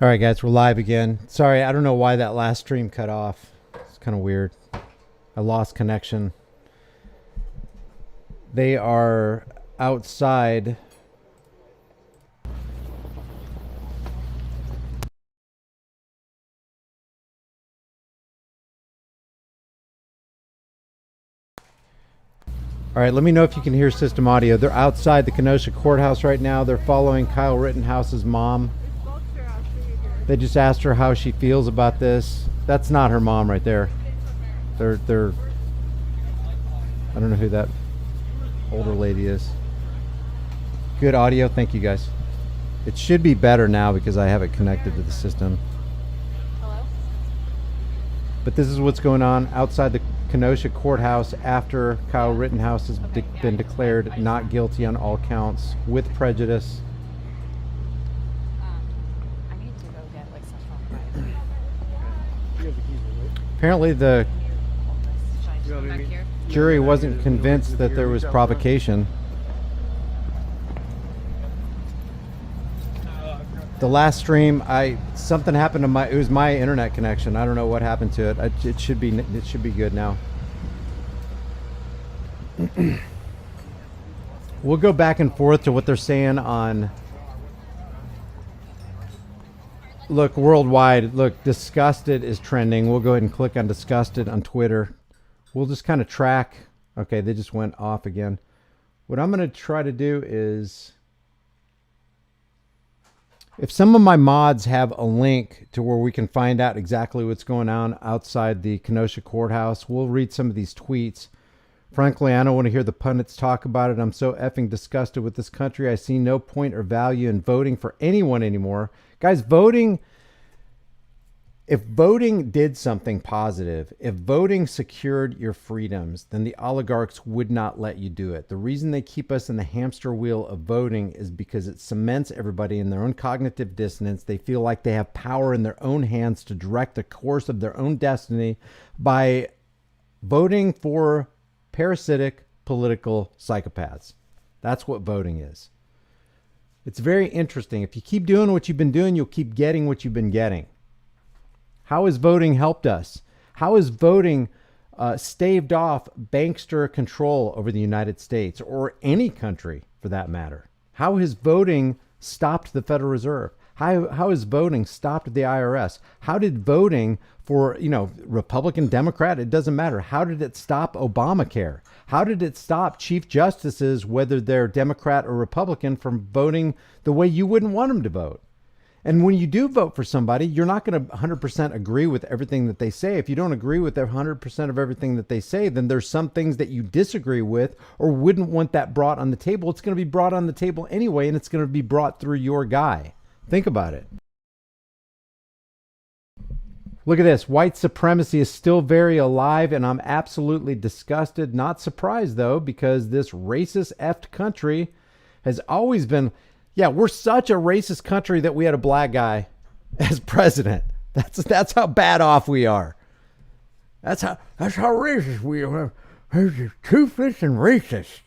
All right, guys, we're live again. Sorry, I don't know why that last stream cut off. It's kind of weird. I lost connection. They are outside. All right, let me know if you can hear system audio. They're outside the Kenosha Courthouse right now. They're following Kyle Rittenhouse's mom. They just asked her how she feels about this. That's not her mom right there. They're I don't know who that older lady is. Good audio. Thank you, guys. It should be better now because I have it connected to the system. Hello? But this is what's going on outside the Kenosha Courthouse after Kyle Rittenhouse has been declared not guilty on all counts with prejudice. I need to go get like some Apparently the Should I just back here? jury wasn't convinced that there was provocation. The last stream, something happened to it was my internet connection. I don't know what happened to it. It should be good now. We'll go back and forth to what they're saying on. Look, worldwide, look, disgusted is trending. We'll go ahead and click on disgusted on Twitter. We'll just kind of track. Okay, they just went off again. What I'm going to try to do is, if some of my mods have a link to where we can find out exactly what's going on outside the Kenosha Courthouse, we'll read some of these tweets. Frankly, I don't want to hear the pundits talk about it. I'm so effing disgusted with this country. I see no point or value in voting for anyone anymore. Guys, if voting did something positive, if voting secured your freedoms, then the oligarchs would not let you do it. The reason they keep us in the hamster wheel of voting is because it cements everybody in their own cognitive dissonance. They feel like they have power in their own hands to direct the course of their own destiny by voting for parasitic political psychopaths. That's what voting is. It's very interesting. If you keep doing what you've been doing, you'll keep getting what you've been getting. How has voting helped us? How has voting staved off bankster control over the United States or any country for that matter? How has voting stopped the Federal Reserve? How has voting stopped the IRS? How did voting for, Republican, Democrat, it doesn't matter. How did it stop Obamacare? How did it stop chief justices, whether they're Democrat or Republican, from voting the way you wouldn't want them to vote? And when you do vote for somebody, you're not going to 100% agree with everything that they say. If you don't agree with 100% of everything that they say, then there's some things that you disagree with or wouldn't want that brought on the table. It's going to be brought on the table anyway, and it's going to be brought through your guy. Think about it. Look at this. White supremacy is still very alive, and I'm absolutely disgusted. Not surprised, though, because this racist effed country has always been... Yeah, we're such a racist country that we had a black guy as president. That's how bad off we are. That's how racist we are. Toothless and racist.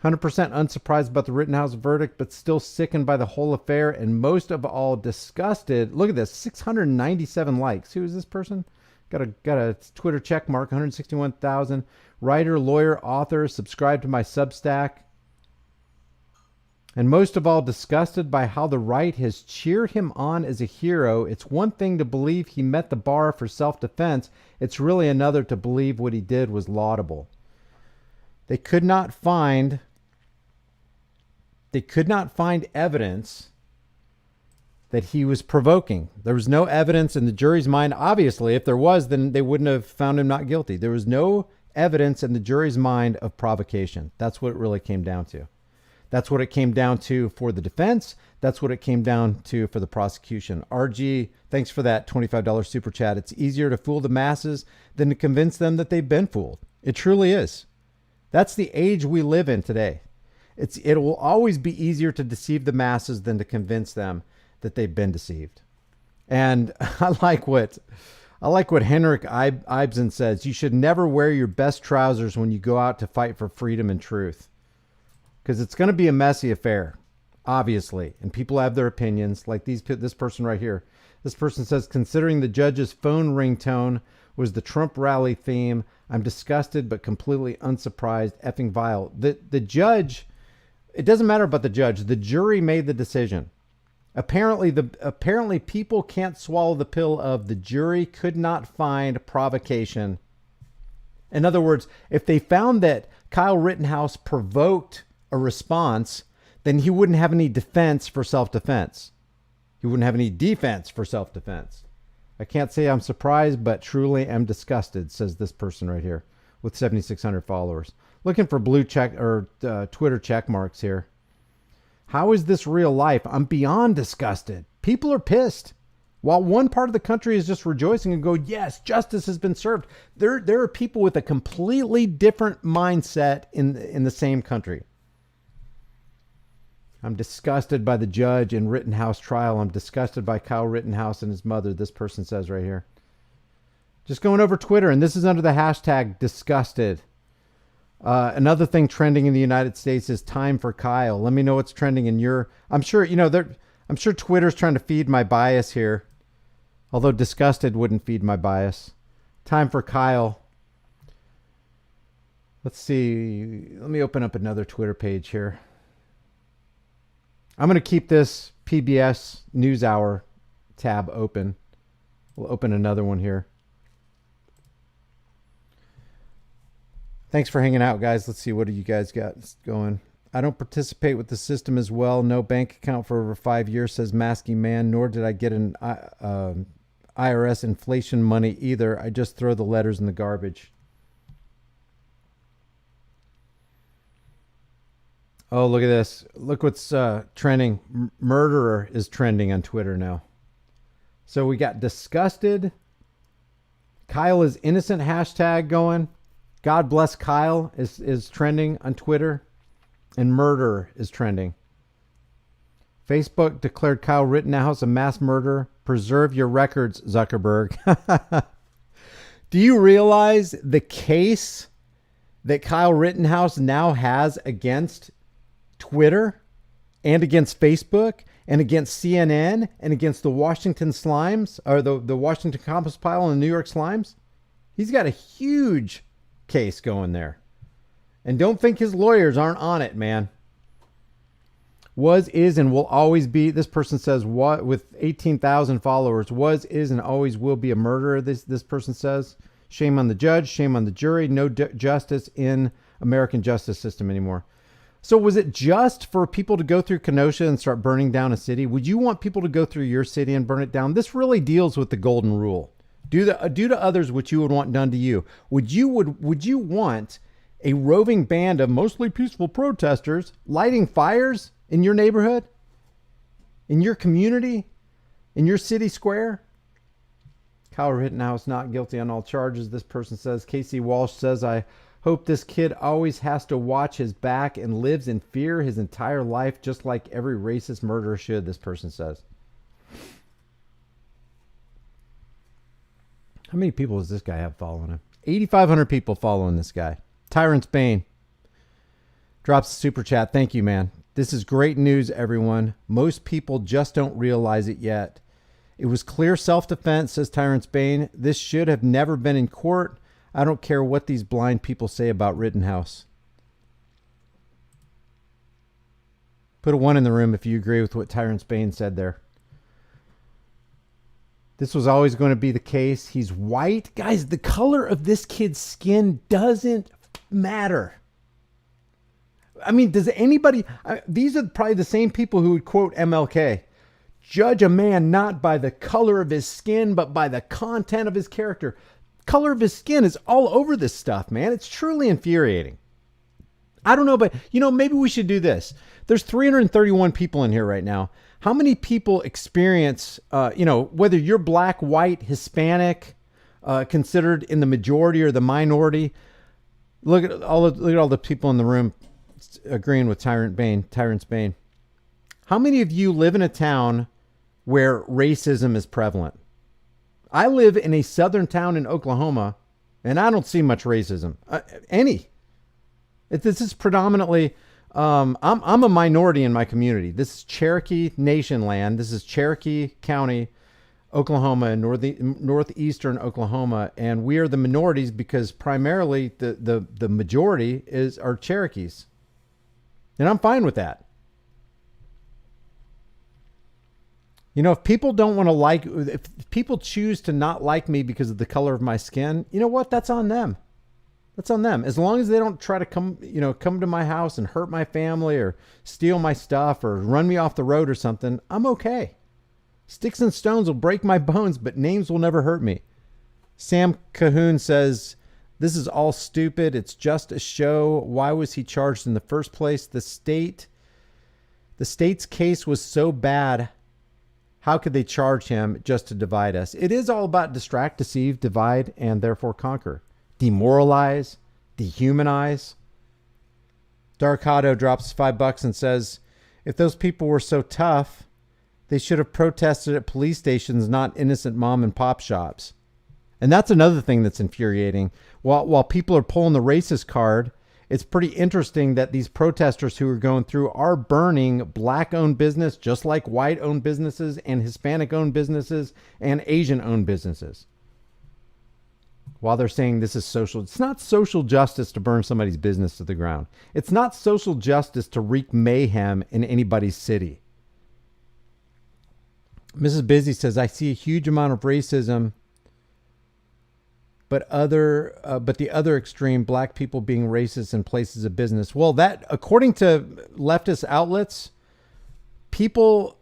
100% unsurprised about the Rittenhouse verdict, but still sickened by the whole affair, and most of all disgusted. Look at this, 697 likes. Who is this person? Got a Twitter check mark, 161,000. Writer, lawyer, author, subscribe to my Substack. And most of all, disgusted by how the right has cheered him on as a hero. It's one thing to believe he met the bar for self-defense. It's really another to believe what he did was laudable. They could not find evidence that he was provoking. There was no evidence in the jury's mind. Obviously, if there was, then they wouldn't have found him not guilty. There was no evidence in the jury's mind of provocation. That's what it really came down to. That's what it came down to for the defense. That's what it came down to for the prosecution. RG, thanks for that $25 super chat. It's easier to fool the masses than to convince them that they've been fooled. It truly is. That's the age we live in today. It will always be easier to deceive the masses than to convince them that they've been deceived. And I like what Henrik Ibsen says. You should never wear your best trousers when you go out to fight for freedom and truth, because it's going to be a messy affair. obviously, and people have their opinions, like this person right here. This person says, considering the judge's phone ringtone was the Trump rally theme, I'm disgusted but completely unsurprised. Effing vile. The judge, it doesn't matter about the judge. The jury made the decision. Apparently people can't swallow the pill of the jury could not find provocation. In other words, if they found that Kyle Rittenhouse provoked a response, then he wouldn't have any defense for self-defense. He wouldn't have any defense for self-defense. I can't say I'm surprised, but truly am disgusted, says this person right here with 7,600 followers. Looking for blue check or Twitter check marks here. How is this real life? I'm beyond disgusted. People are pissed. While one part of the country is just rejoicing and go, yes, justice has been served. There are people with a completely different mindset in the same country. I'm disgusted by the judge in Rittenhouse trial. I'm disgusted by Kyle Rittenhouse and his mother, this person says right here. Just going over Twitter, and this is under the hashtag disgusted. Another thing trending in the United States is time for Kyle. Let me know what's trending in your... I'm sure Twitter's trying to feed my bias here. Although disgusted wouldn't feed my bias. Time for Kyle. Let's see. Let me open up another Twitter page here. I'm going to keep this PBS NewsHour tab open. We'll open another one here. Thanks for hanging out, guys. Let's see. What do you guys got going? I don't participate with the system as well. No bank account for over 5 years, says Masky Man. Nor did I get an IRS inflation money either. I just throw the letters in the garbage. Oh, look at this. Look what's trending. Murderer is trending on Twitter now. So we got disgusted. Kyle is innocent hashtag going. God bless Kyle is trending on Twitter. And murderer is trending. Facebook declared Kyle Rittenhouse a mass murderer. Preserve your records, Zuckerberg. Do you realize the case that Kyle Rittenhouse now has against Twitter and against Facebook and against CNN and against the Washington Slimes or the Washington Compost Pile and the New York Slimes? He's got a huge case going there. And don't think his lawyers aren't on it, man. Was, is, and will always be, this person says, what with 18,000 followers, was, is, and always will be a murderer, this person says. Shame on the judge, shame on the jury, no justice in American justice system anymore. So was it just for people to go through Kenosha and start burning down a city? Would you want people to go through your city and burn it down? This really deals with the golden rule. Do to others what you would want done to you. Would you want a roving band of mostly peaceful protesters lighting fires in your neighborhood, in your community, in your city square? Kyle Rittenhouse not guilty on all charges, this person says. Casey Walsh says, I hope this kid always has to watch his back and lives in fear his entire life, just like every racist murderer should, this person says. How many people does this guy have following him? 8,500 people following this guy. Tyrant Spain drops a super chat. Thank you, man. This is great news, everyone. Most people just don't realize it yet. It was clear self-defense, says Tyrant Spain. This should have never been in court. I don't care what these blind people say about Rittenhouse. Put a 1 in the room if you agree with what Tyrant Spain said there. This was always going to be the case. He's white. Guys, the color of this kid's skin doesn't matter. I mean, does anybody... these are probably the same people who would quote MLK. Judge a man not by the color of his skin, but by the content of his character. Color of his skin is all over this stuff, man. It's truly infuriating. I don't know, but, maybe we should do this. There's 331 people in here right now. How many people experience, whether you're black, white, Hispanic, considered in the majority or the minority? Look at all the people in the room agreeing with Tyrant Spain. How many of you live in a town where racism is prevalent? I live in a southern town in Oklahoma, and I don't see much racism. This is predominantly I'm a minority in my community. This is Cherokee Nation land. This is Cherokee County, Oklahoma, and northeastern Oklahoma, and we are the minorities because primarily the majority are Cherokees, and I'm fine with that. You know, if people don't want to if people choose to not like me because of the color of my skin, you know what? That's on them. That's on them. As long as they don't try to come to my house and hurt my family or steal my stuff or run me off the road or something, I'm okay. Sticks and stones will break my bones, but names will never hurt me. Sam Cahoon says, this is all stupid. It's just a show. Why was he charged in the first place? The state's case was so bad. How could they charge him just to divide us? It is all about distract, deceive, divide, and therefore conquer. Demoralize, dehumanize. Darkado drops $5 and says, if those people were so tough, they should have protested at police stations, not innocent mom and pop shops. And that's another thing that's infuriating. While people are pulling the racist card, it's pretty interesting that these protesters who are going through are burning black-owned business, just like white-owned businesses and Hispanic-owned businesses and Asian-owned businesses. While they're saying this is social, it's not social justice to burn somebody's business to the ground. It's not social justice to wreak mayhem in anybody's city. Mrs. Busy says, I see a huge amount of racism, but the other extreme, black people being racist in places of business. Well, that, according to leftist outlets, people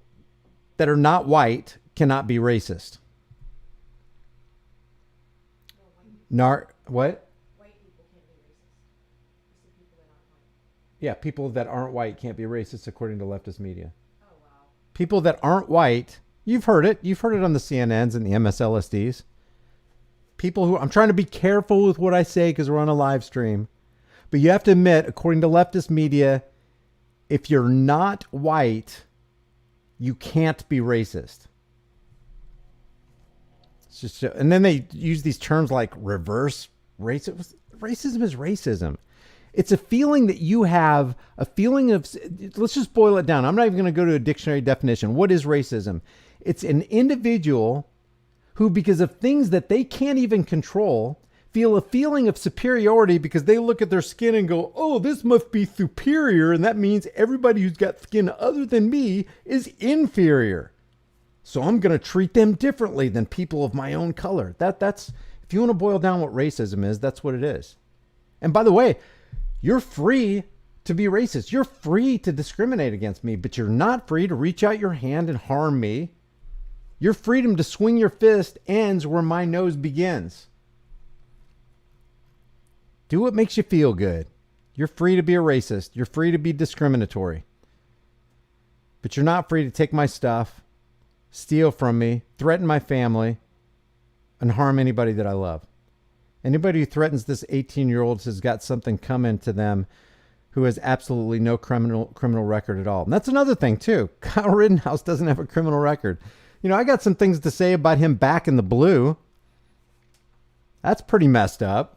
that are not white cannot be racist. What? White people can't be racist. It's the people that aren't white. Yeah, people that aren't white can't be racist according to leftist media. Oh, wow. People that aren't white, you've heard it. You've heard it on the CNNs and the MSLSDs. People who, I'm trying to be careful with what I say because we're on a live stream. But you have to admit, according to leftist media, if you're not white, you can't be racist. It's just, and then they use these terms like reverse racism. Racism is racism. It's a feeling that you have, a feeling of, let's just boil it down. I'm not even going to go to a dictionary definition. What is racism? It's an individual who, because of things that they can't even control, feel a feeling of superiority because they look at their skin and go, oh, this must be superior. And that means everybody who's got skin other than me is inferior. So I'm going to treat them differently than people of my own color. That's, if you want to boil down what racism is, that's what it is. And by the way, you're free to be racist. You're free to discriminate against me, but you're not free to reach out your hand and harm me. Your freedom to swing your fist ends where my nose begins. Do what makes you feel good. You're free to be a racist. You're free to be discriminatory. But you're not free to take my stuff, steal from me, threaten my family, and harm anybody that I love. Anybody who threatens this 18-year-old has got something coming to them who has absolutely no criminal record at all. And that's another thing, too. Kyle Rittenhouse doesn't have a criminal record. You know, I got some things to say about him back in the blue. That's pretty messed up.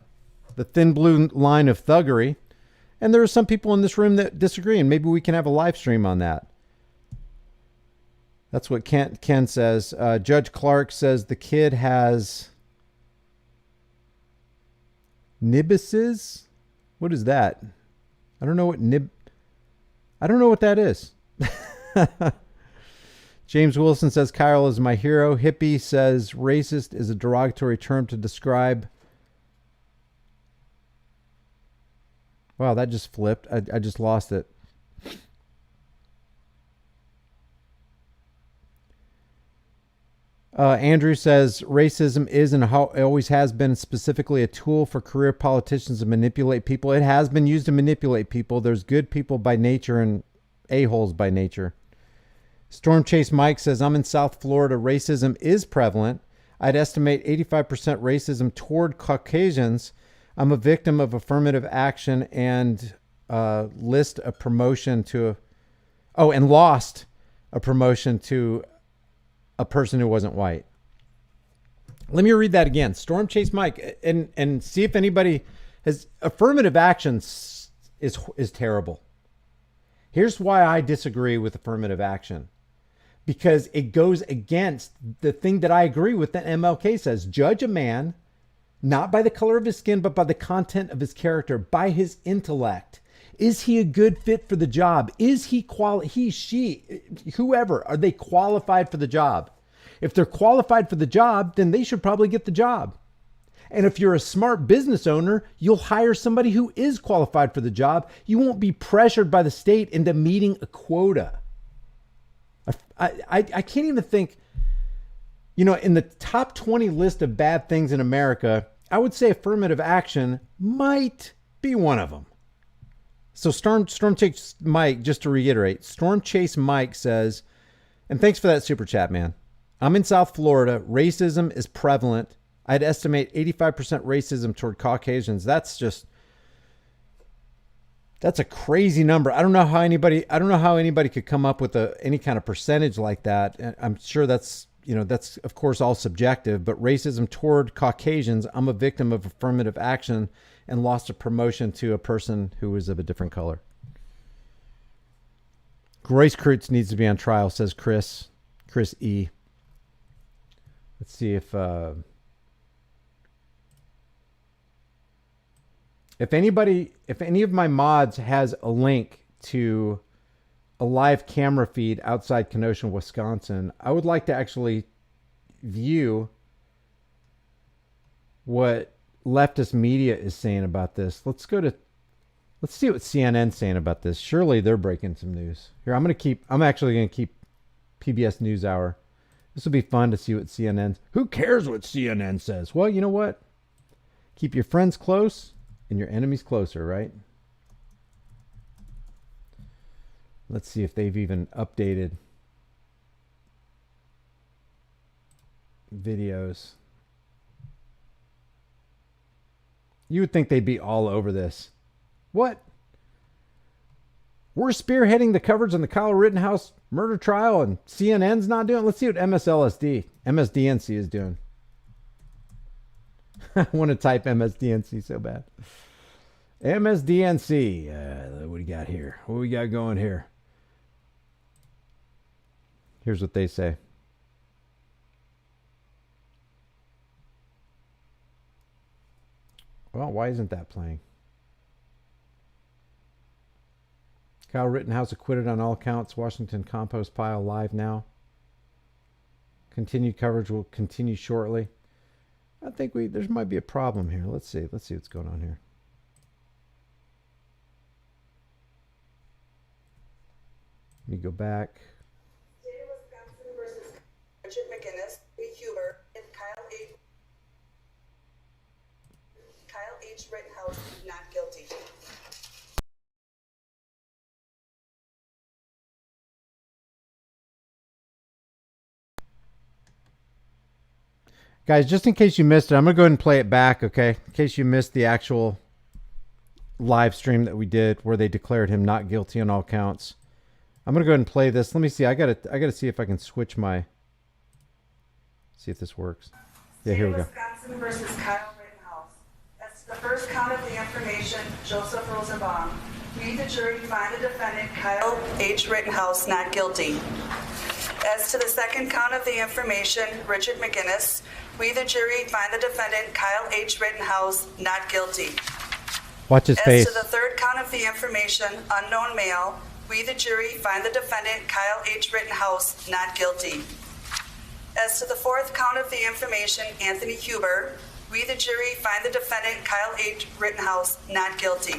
The thin blue line of thuggery. And there are some people in this room that disagree, and maybe we can have a live stream on that. That's what Ken says. Judge Clark says the kid has nibbuses. What is that? I don't know what I don't know what that is. James Wilson says Kyle is my hero. Hippie says racist is a derogatory term to describe. Wow, that just flipped. I just lost it. Andrew says racism is and always has been specifically a tool for career politicians to manipulate people. It has been used to manipulate people. There's good people by nature and a-holes by nature. Storm Chase Mike says, I'm in South Florida. Racism is prevalent. I'd estimate 85% racism toward Caucasians. I'm a victim of affirmative action and lost a promotion to a person who wasn't white. Let me read that again. Storm Chase Mike, and see if anybody has affirmative action is terrible. Here's why I disagree with affirmative action. Because it goes against the thing that I agree with that MLK says. Judge a man not by the color of his skin, but by the content of his character, by his intellect. Is he a good fit for the job? Is he she, whoever, are they qualified for the job? If they're qualified for the job, then they should probably get the job. And if you're a smart business owner, you'll hire somebody who is qualified for the job. You won't be pressured by the state into meeting a quota. I can't even think, in the top 20 list of bad things in America, I would say affirmative action might be one of them. So Storm Chase Mike, just to reiterate, Storm Chase Mike says, and thanks for that super chat, man. I'm in South Florida. Racism is prevalent. I'd estimate 85% racism toward Caucasians. That's a crazy number. I don't know how anybody could come up with any kind of percentage like that. And I'm sure that's of course all subjective, but racism toward Caucasians, I'm a victim of affirmative action and lost a promotion to a person who was of a different color. Grace Kreutz needs to be on trial, says Chris E. Let's see if any of my mods has a link to a live camera feed outside Kenosha, Wisconsin, I would like to actually view what leftist media is saying about this. Let's see what CNN's saying about this. Surely they're breaking some news. Here, I'm actually going to keep PBS NewsHour. This will be fun to see what who cares what CNN says? Well, you know what? Keep your friends close and your enemies closer, right? Let's see if they've even updated videos. You would think they'd be all over this. What? We're spearheading the coverage on the Kyle Rittenhouse murder trial and CNN's not doing it? Let's see what MSDNC is doing. I want to type MSDNC so bad. MSDNC. What do we got here? What do we got going here? Here's what they say. Well, why isn't that playing? Kyle Rittenhouse acquitted on all counts. Washington compost pile live now. Continued coverage will continue shortly. I think there might be a problem here. Let's see what's going on here. Let me go back. State of Wisconsin versus Richard McGinnis, Huber, and Kyle H. Rittenhouse not guilty. Guys, just in case you missed it, I'm going to go ahead and play it back, okay? In case you missed the actual live stream that we did where they declared him not guilty on all counts. I'm going to go ahead and play this. Let me see. I got to see if I can switch see if this works. Yeah, here we go. Wisconsin versus Kyle Rittenhouse. That's the first count of the information, Joseph Rosenbaum. We, the jury, find the defendant, Kyle H. Rittenhouse, not guilty. As to the second count of the information, Richard McGinnis, we, the jury, find the defendant, Kyle H. Rittenhouse, not guilty. Watch his face. As to the third count of the information, unknown male, we, the jury, find the defendant, Kyle H. Rittenhouse, not guilty. As to the fourth count of the information, Anthony Huber, we, the jury, find the defendant, Kyle H. Rittenhouse, not guilty.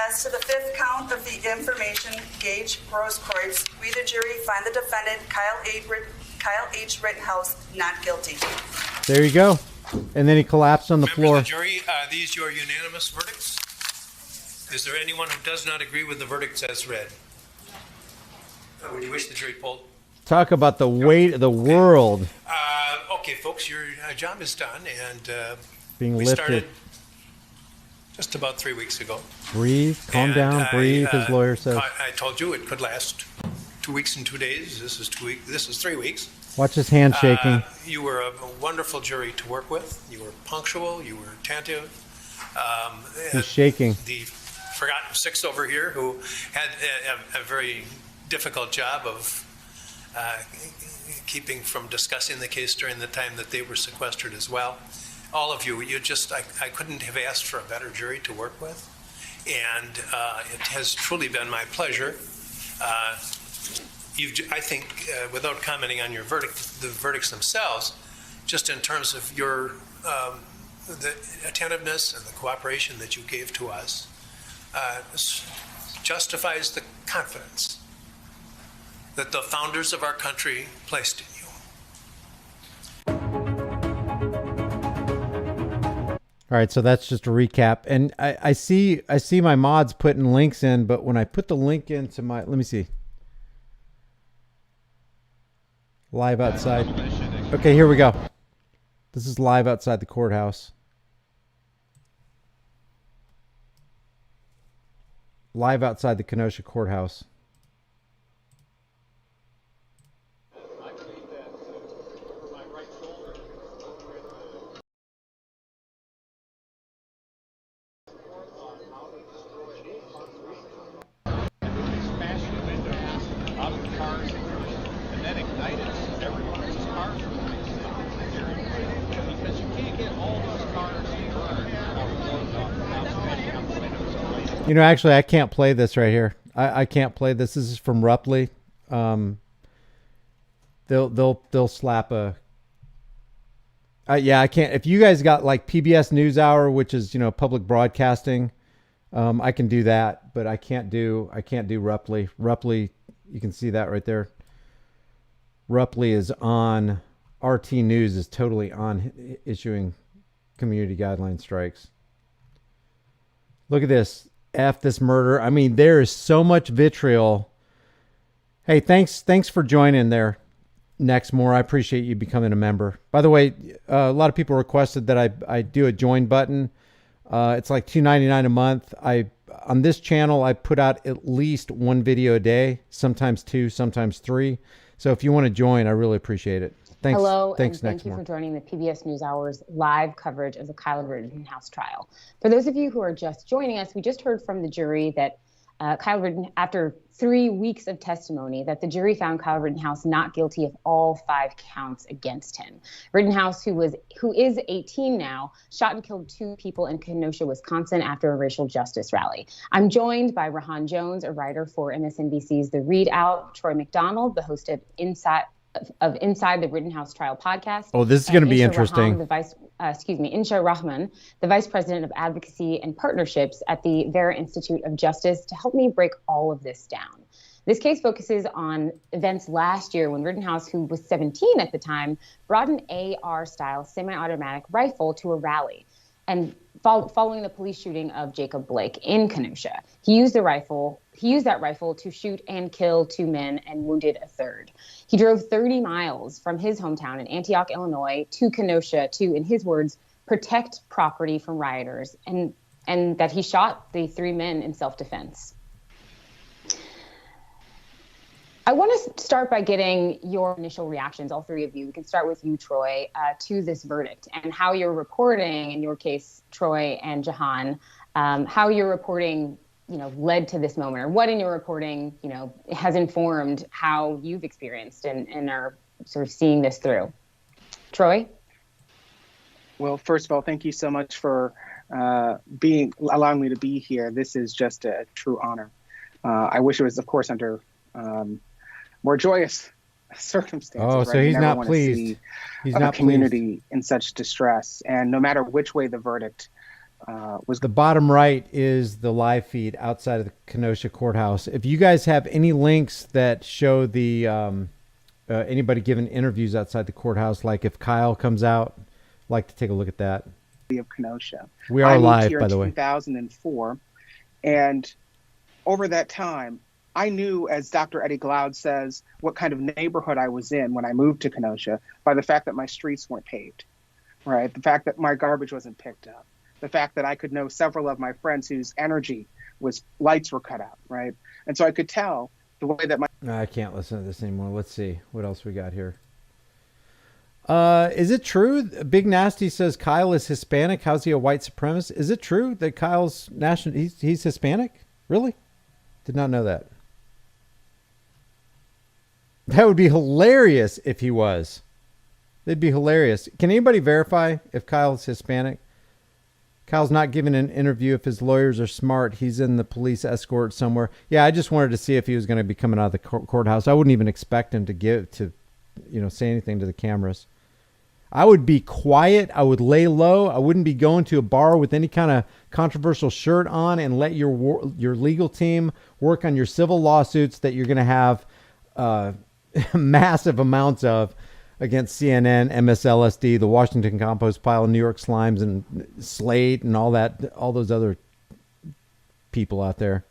As to the fifth count of the information, Gage Grosskreutz, we, the jury, find the defendant, Kyle H. Rittenhouse, not guilty. There you go. And then he collapsed on the floor. Members of the jury, are these your unanimous verdicts? Is there anyone who does not agree with the verdicts as read? Would you wish the jury polled? Talk about the weight of the world. Okay, folks, your job is done, and Being we lifted. started just about 3 weeks ago. Breathe, calm down, breathe, his lawyer says. I told you it could last 2 weeks and 2 days. This is 2 weeks. This is 3 weeks. Watch his hand shaking. You were a wonderful jury to work with. You were punctual. You were attentive. He's shaking. The forgotten 6 over here who had a very difficult job of keeping from discussing the case during the time that they were sequestered as well. All of you, I couldn't have asked for a better jury to work with. And it has truly been my pleasure. I think, without commenting on the verdicts themselves, just in terms of your the attentiveness and the cooperation that you gave to us, justifies the confidence that the founders of our country placed in you. All right, so that's just a recap. And I see my mods putting links in, but when I put the link into my, let me see. Live outside. Okay, here we go. This is live outside the courthouse. Live outside the Kenosha courthouse. You know, actually, I can't play this right here. I can't play this. This is from Rupley. They'll slap a. Yeah, I can't. If you guys got like PBS NewsHour, which is public broadcasting, I can do that, but I can't do Rupley. Rupley, you can see that right there. Rupley is on. RT News is totally on issuing community guideline strikes. Look at this. F this murder. I mean, there is so much vitriol. Hey, thanks for joining there. Next more. I appreciate you becoming a member. By the way, a lot of people requested that I do a join button. It's like $2.99 a month. On this channel, I put out at least 1 video a day, sometimes 2, sometimes 3. So if you want to join, I really appreciate it. Thanks. Hello, thanks, and thank you Nextmore. for joining the PBS NewsHour's live coverage of the Kyle Rittenhouse trial. For those of you who are just joining us, we just heard from the jury that Kyle Rittenhouse, after 3 weeks of testimony, that the jury found Kyle Rittenhouse not guilty of all 5 counts against him. Rittenhouse, who is 18 now, shot and killed 2 people in Kenosha, Wisconsin, after a racial justice rally. I'm joined by Rahan Jones, a writer for MSNBC's The Readout, Troy McDonald, the host of Inside the Rittenhouse Trial podcast. Oh, this is going to be interesting. Insha Rahman, the Vice President of Advocacy and Partnerships at the Vera Institute of Justice, to help me break all of this down. This case focuses on events last year when Rittenhouse, who was 17 at the time, brought an AR-style semi-automatic rifle to a rally. And following the police shooting of Jacob Blake in Kenosha, he used that rifle to shoot and kill 2 men and wounded a 3rd. He drove 30 miles from his hometown in Antioch, Illinois, to Kenosha to, in his words, protect property from rioters, and that he shot the 3 men in self-defense. I want to start by getting your initial reactions, all 3 of you. We can start with you, Troy, to this verdict and how you're reporting, in your case, Troy and Jahan, how your reporting, led to this moment, or what in your reporting, has informed how you've experienced and are sort of seeing this through. Troy? Well, first of all, thank you so much for allowing me to be here. This is just a true honor. I wish it was, of course, under more joyous circumstances. Oh, right? so he's not wanna pleased. see He's a not community in such distress, and no matter which way the verdict was. The bottom right is the live feed outside of the Kenosha courthouse. If you guys have any links that show the anybody giving interviews outside the courthouse, like if Kyle comes out, I'd like to take a look at that. Of Kenosha. We are I moved live, here by in the way. 2004, and over that time, I knew, as Dr. Eddie Glaude says, what kind of neighborhood I was in when I moved to Kenosha by the fact that my streets weren't paved, right? The fact that my garbage wasn't picked up, the fact that I could know several of my friends whose lights were cut out, right? And so I could tell the way that I can't listen to this anymore. Let's see what else we got here. Is it true? Big Nasty says Kyle is Hispanic. How's he a white supremacist? Is it true that Kyle's national? He's Hispanic? Really? Did not know that. That would be hilarious if he was. It'd be hilarious. Can anybody verify if Kyle's Hispanic? Kyle's not giving an interview. If his lawyers are smart, he's in the police escort somewhere. Yeah, I just wanted to see if he was going to be coming out of the courthouse. I wouldn't even expect him to say anything to the cameras. I would be quiet. I would lay low. I wouldn't be going to a bar with any kind of controversial shirt on and let your legal team work on your civil lawsuits that you're going to have massive amounts of against CNN, MSLSD, the Washington Compost Pile, New York Slimes, and Slate, and all those other people out there.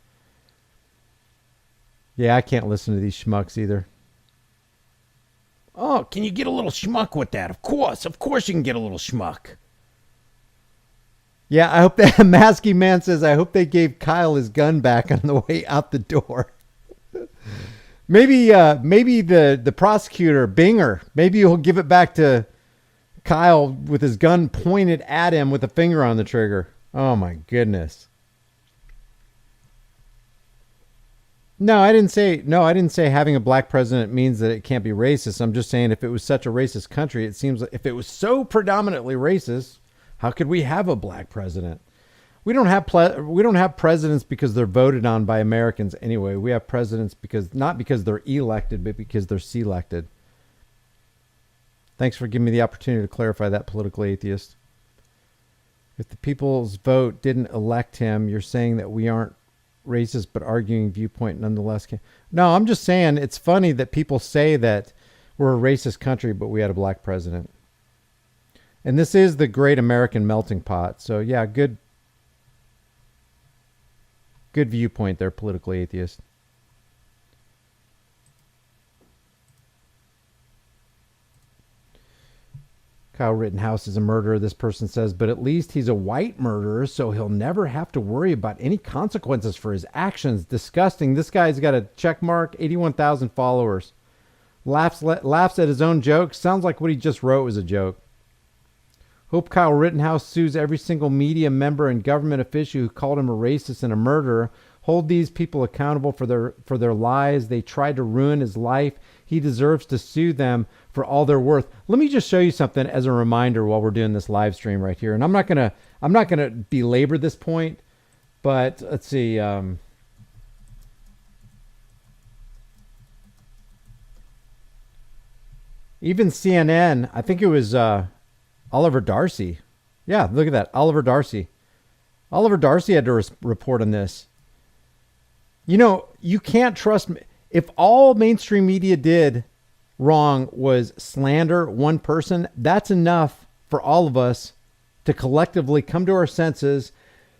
Yeah, I can't listen to these schmucks either. Oh, can you get a little schmuck with that? Of course you can get a little schmuck. Yeah, I hope that Masky Man says, I hope they gave Kyle his gun back on the way out the door. Maybe the prosecutor, Binger, maybe he'll give it back to Kyle with his gun pointed at him with a finger on the trigger. Oh my goodness. No, I didn't say having a black president means that it can't be racist. I'm just saying if it was such a racist country, it seems like if it was so predominantly racist, how could we have a black president? We don't have presidents because they're voted on by Americans anyway. We have presidents not because they're elected, but because they're selected. Thanks for giving me the opportunity to clarify that, political atheist. If the people's vote didn't elect him, you're saying that we aren't racist, but arguing viewpoint nonetheless. No, I'm just saying it's funny that people say that we're a racist country, but we had a black president. And this is the great American melting pot. So yeah, good viewpoint there, politically atheist. Kyle Rittenhouse is a murderer, this person says, but at least he's a white murderer, so he'll never have to worry about any consequences for his actions. Disgusting. This guy's got a check mark, 81,000 followers. Laughs at his own jokes. Sounds like what he just wrote was a joke. Hope Kyle Rittenhouse sues every single media member and government official who called him a racist and a murderer. Hold these people accountable for their lies. They tried to ruin his life. He deserves to sue them for all they're worth. Let me just show you something as a reminder while we're doing this live stream right here. And I'm not gonna belabor this point, but let's see. Even CNN, I think it was Oliver Darcy. Yeah, look at that. Oliver Darcy. Oliver Darcy had to report on this. You know, you can't trust me. If all mainstream media did wrong was slander one person, that's enough for all of us to collectively come to our senses,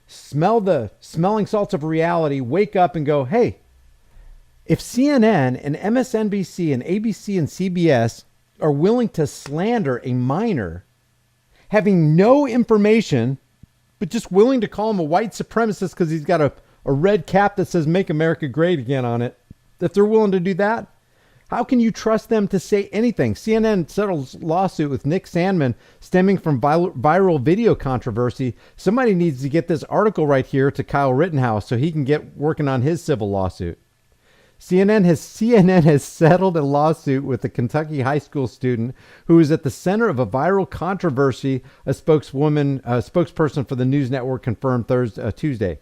smell the smelling salts of reality, wake up and go, hey, if CNN and MSNBC and ABC and CBS are willing to slander a minor, having no information, but just willing to call him a white supremacist because he's got a red cap that says "Make America Great Again" on it, if they're willing to do that, how can you trust them to say anything? CNN settles lawsuit with Nick Sandmann stemming from viral video controversy. Somebody needs to get this article right here to Kyle Rittenhouse so he can get working on his civil lawsuit. CNN has settled a lawsuit with a Kentucky high school student who is at the center of a viral controversy, a spokesperson for the news network confirmed Tuesday.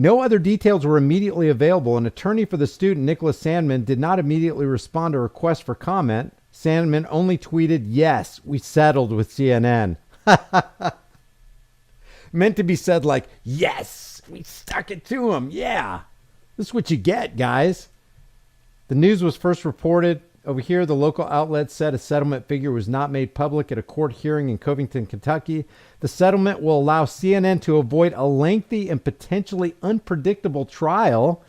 No other details were immediately available. An attorney for the student, Nicholas Sandmann, did not immediately respond to a request for comment. Sandmann only tweeted, "Yes, we settled with CNN." Meant to be said like, "Yes, we stuck it to him. Yeah, this is what you get, guys." The news was first reported over here. The local outlet said a settlement figure was not made public at a court hearing in Covington, Kentucky. The settlement will allow CNN to avoid a lengthy and potentially unpredictable trial.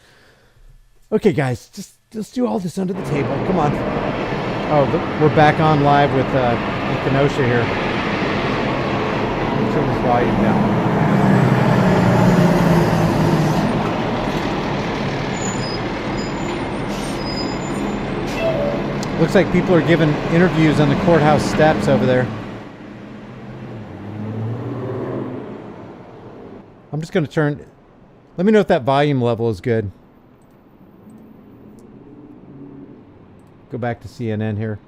Okay, guys, let's do all this under the table. Come on. Oh, we're back on live with Kenosha here. Turn this volume down. Looks like people are giving interviews on the courthouse steps over there. I'm just going to turn... Let me know if that volume level is good. Go back to CNN here.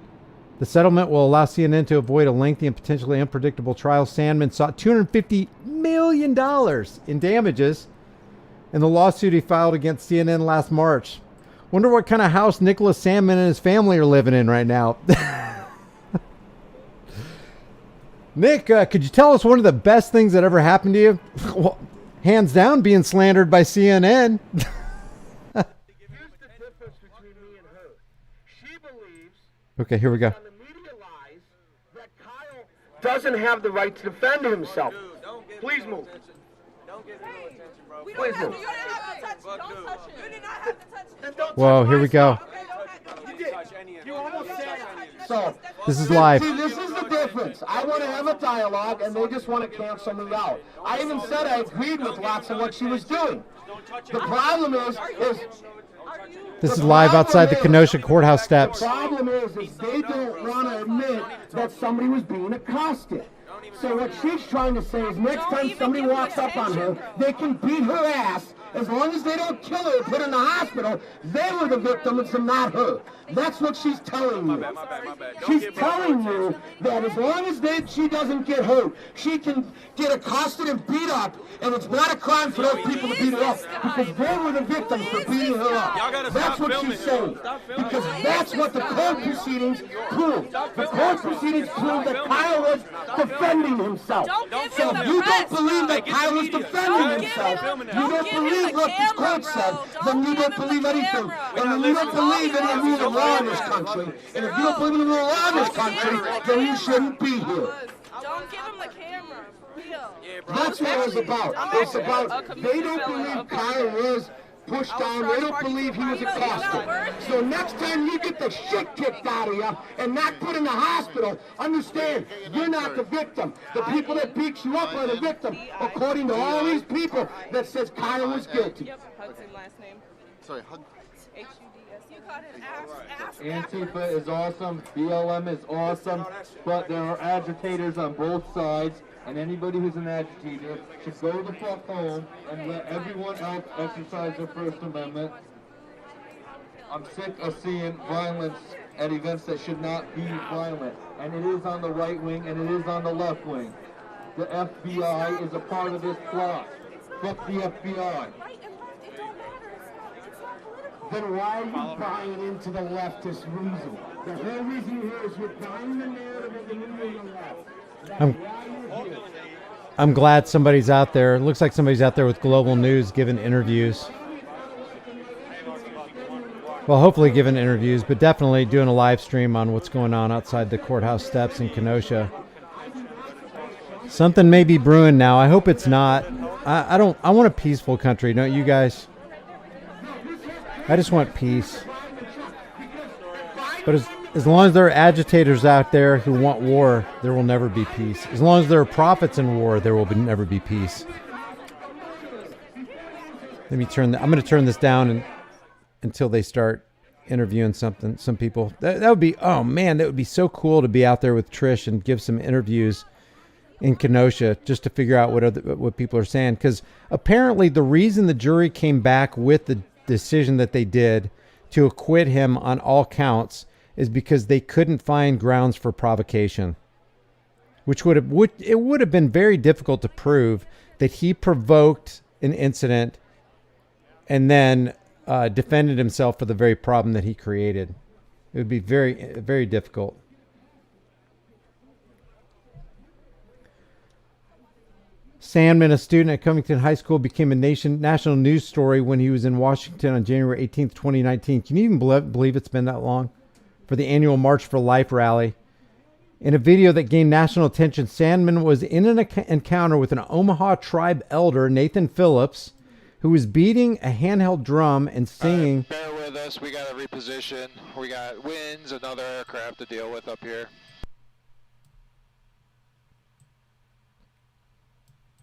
The settlement will allow CNN to avoid a lengthy and potentially unpredictable trial. Sandman sought $250 million in damages in the lawsuit he filed against CNN last March. Wonder what kind of house Nicholas Sandman and his family are living in right now. Nick, could you tell us one of the best things that ever happened to you? Well, hands down, being slandered by CNN. Here's the difference between me and her. She believes Okay, here we go. on the media lies that Kyle doesn't have the right to defend himself. Please move. We Please don't have move. to, you didn't have to touch it. Don't touch it. You did not have to touch it. Then don't Whoa, touch here my we go. stuff. Okay, don't have to You did. You almost said it. So, This is live. see, this is the difference. I want to have a dialogue, and they just want to cancel me out. I even said I agreed with lots of what she was doing. The problem is This is live outside the Kenosha courthouse steps. The problem is they don't want to admit that somebody was being accosted. So what she's trying to say is next time somebody walks up on her, they can beat her ass. As long as they don't kill her or put her in the hospital, they were the victims and not her. That's what she's telling you. She's telling you that as long as she doesn't get hurt, she can get accosted and beat up, and it's not a crime for those people to beat her up because they were the victims for beating her up. That's what she's saying. Because that's what the court proceedings prove. The court proceedings prove that Kyle was defending himself. So if you don't believe that Kyle was defending himself, you don't believe what this court said, then you don't believe anything. And then you don't believe in the rule of law in this country. And if you don't believe in the rule of law in this country, then you shouldn't be here. Don't give him the camera, for real. That's what it was about. It's about they don't believe Kyle was pushed down. They don't believe he was accosted. So next time you get the shit kicked out of you and not put in the hospital, understand, you're not the victim. The people that beat you up are the victim, according to all these people that says Kyle was guilty. Hugs and last name. Sorry, hug. H-U-D-S. You got it. Ask Antifa is awesome, BLM is awesome, but there are agitators on both sides, and anybody who's an agitator should go the fuck home and let everyone else exercise their First Amendment. I'm sick of seeing violence at events that should not be violent, and it is on the right wing and it is on the left wing. The FBI is a part of this plot. Fuck the FBI. Then why are you buying into the leftist reason? The whole reason you're here is you're buying the narrative of the movie on the left. That's why you're here. I'm glad somebody's out there. It looks like somebody's out there with Global News giving interviews. Well, hopefully giving interviews, but definitely doing a live stream on what's going on outside the courthouse steps in Kenosha. Something may be brewing now. I hope it's not. I want a peaceful country, don't you guys? I just want peace. But as long as there are agitators out there who want war, there will never be peace. As long as there are prophets in war, there will never be peace. Let me I'm going to turn this down until they start interviewing some people. That would be, oh man, that would be so cool to be out there with Trish and give some interviews in Kenosha just to figure out what people are saying. Because apparently the reason the jury came back with the decision that they did to acquit him on all counts is because they couldn't find grounds for provocation, which would have been very difficult to prove that he provoked an incident and then defended himself for the very problem that he created. It would be very, very difficult. Sandman, a student at Covington High School, became a national news story when he was in Washington on January 18th, 2019. Can you even believe it's been that long? For the annual March for Life rally. In a video that gained national attention, Sandman was in an encounter with an Omaha tribe elder, Nathan Phillips, who was beating a handheld drum and singing. Bear with us. We got to reposition. We got winds, another aircraft to deal with up here.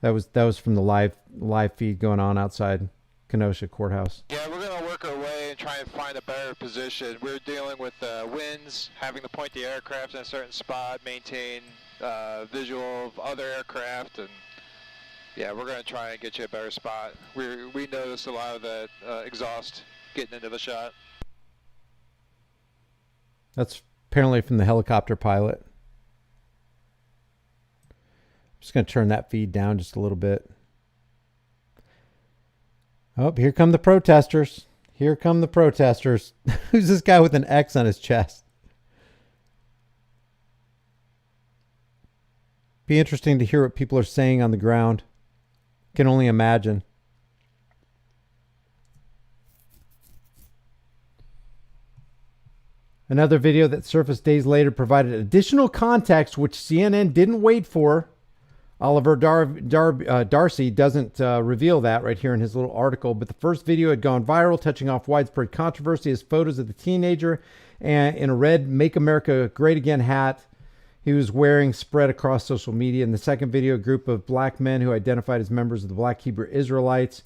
That was from the live feed going on outside Kenosha Courthouse. Yeah, we're going to work our way and try and find a better better position. We're dealing with winds, having to point the aircraft in a certain spot, maintain visual of other aircraft, and yeah, we're going to try and get you a better spot. We noticed a lot of that exhaust getting into the shot. That's apparently from the helicopter pilot. I'm just going to turn that feed down just a little bit. Oh, here come the protesters. Here come the protesters. Who's this guy with an X on his chest? Be interesting to hear what people are saying on the ground. Can only imagine. Another video that surfaced days later provided additional context which CNN didn't wait for. Oliver Darcy doesn't reveal that right here in his little article, but the first video had gone viral, touching off widespread controversy as photos of the teenager and in a red Make America Great Again hat he was wearing spread across social media. In the second video, a group of black men who identified as members of the Black Hebrew Israelites.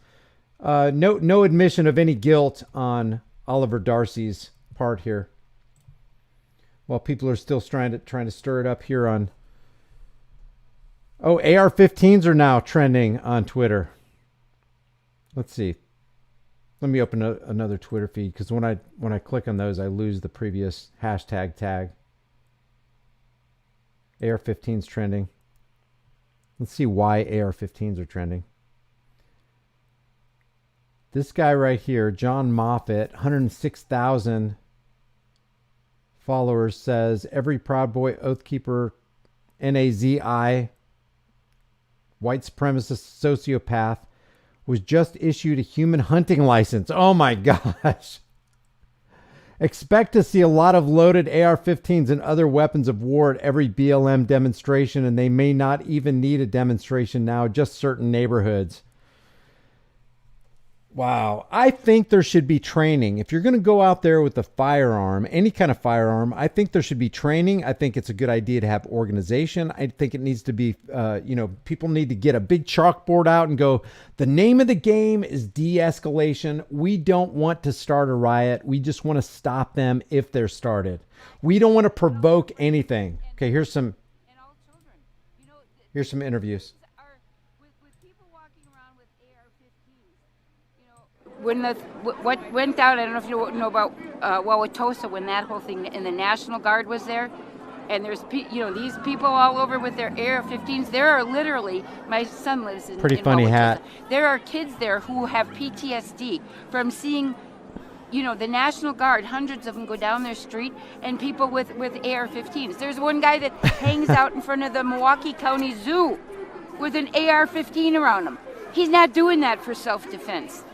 No admission of any guilt on Oliver Darcy's part here. While people are still trying to stir it up here on... Oh, AR-15s are now trending on Twitter. Let's see. Let me open another Twitter feed, because when I click on those, I lose the previous hashtag tag. AR-15s trending. Let's see why AR-15s are trending. This guy right here, John Moffat, 106,000 followers, says every Proud Boy, Oathkeeper, NAZI, white supremacist sociopath was just issued a human hunting license. Oh my gosh. Expect to see a lot of loaded AR-15s and other weapons of war at every BLM demonstration, and they may not even need a demonstration now, just certain neighborhoods. Wow. I think there should be training. If you're going to go out there with a firearm, any kind of firearm, I think there should be training. I think it's a good idea to have organization. I think it needs to be, people need to get a big chalkboard out and go, the name of the game is de-escalation. We don't want to start a riot. We just want to stop them if they're started. We don't want to provoke anything. Okay, here's some interviews. When what went down, I don't know if you know about Wauwatosa, when that whole thing, and the National Guard was there, and there's these people all over with their AR-15s. There are literally, my son lives in pretty funny Wauwatosa. hat. There are kids there who have PTSD from seeing, the National Guard, hundreds of them go down their street, and people with AR-15s. There's one guy that hangs out in front of the Milwaukee County Zoo with an AR-15 around him. He's not doing that for self-defense.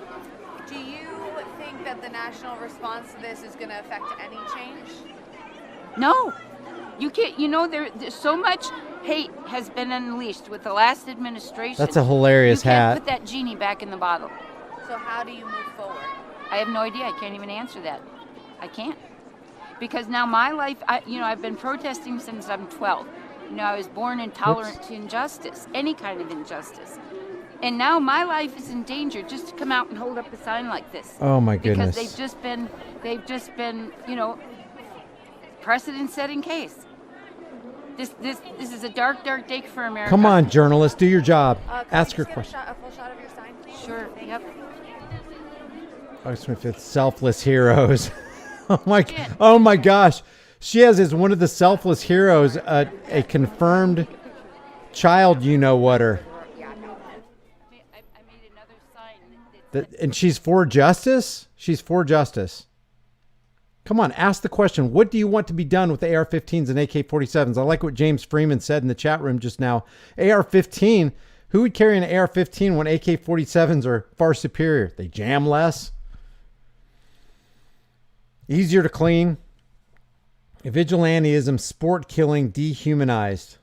Do you think that the national response to this is going to affect any change? No. You can't, there's so much hate has been unleashed with the last administration. That's a hilarious hat. You can't put that genie back in the bottle. So how do you move forward? I have no idea. I can't even answer that. I can't. Because now my life, I've been protesting since I'm 12. I was born intolerant to injustice, any kind of injustice. And now my life is in danger just to come out and hold up a sign like this. Oh my goodness. Because they've just been, precedent-setting case. This is a dark, dark day for America. Come on, journalist, do your job. Ask your question. A full shot of your sign, please? Sure, yep. August 25th, selfless heroes. Oh my gosh. She has as one of the selfless heroes a confirmed child you-know-whatter. And she's for justice? She's for justice. Come on, ask the question. What do you want to be done with AR-15s and AK-47s? I like what James Freeman said in the chat room just now. AR-15, who would carry an AR-15 when AK-47s are far superior? They jam less. Easier to clean. Vigilantism, sport killing, dehumanized.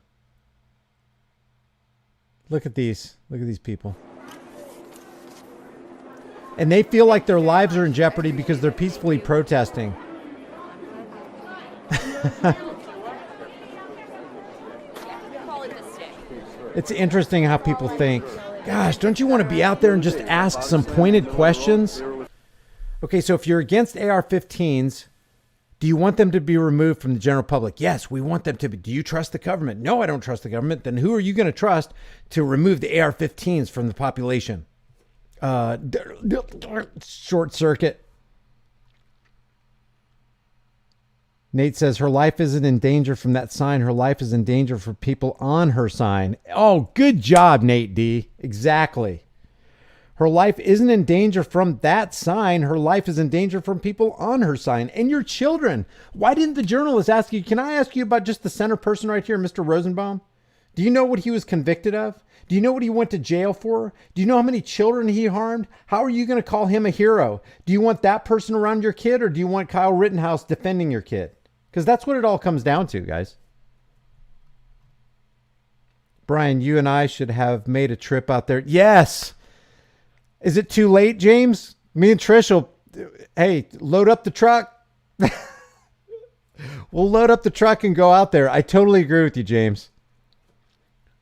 Look at these. Look at these people. And they feel like their lives are in jeopardy because they're peacefully protesting. It's interesting how people think. Gosh, don't you want to be out there and just ask some pointed questions? Okay, so if you're against AR-15s, do you want them to be removed from the general public? Yes, we want them to be. Do you trust the government? No, I don't trust the government. Then who are you going to trust to remove the AR-15s from the population? Short circuit. Nate says her life isn't in danger from that sign. Her life is in danger for people on her sign. Oh, good job, Nate D. Exactly. Her life isn't in danger from that sign. Her life is in danger from people on her sign and your children. Why didn't the journalist ask you? Can I ask you about just the center person right here, Mr. Rosenbaum? Do you know what he was convicted of? Do you know what he went to jail for? Do you know how many children he harmed? How are you going to call him a hero? Do you want that person around your kid, or do you want Kyle Rittenhouse defending your kid? Because that's what it all comes down to, guys. Brian, you and I should have made a trip out there. Yes. Is it too late, James? Me and Trish will, hey, load up the truck. We'll load up the truck and go out there. I totally agree with you, James.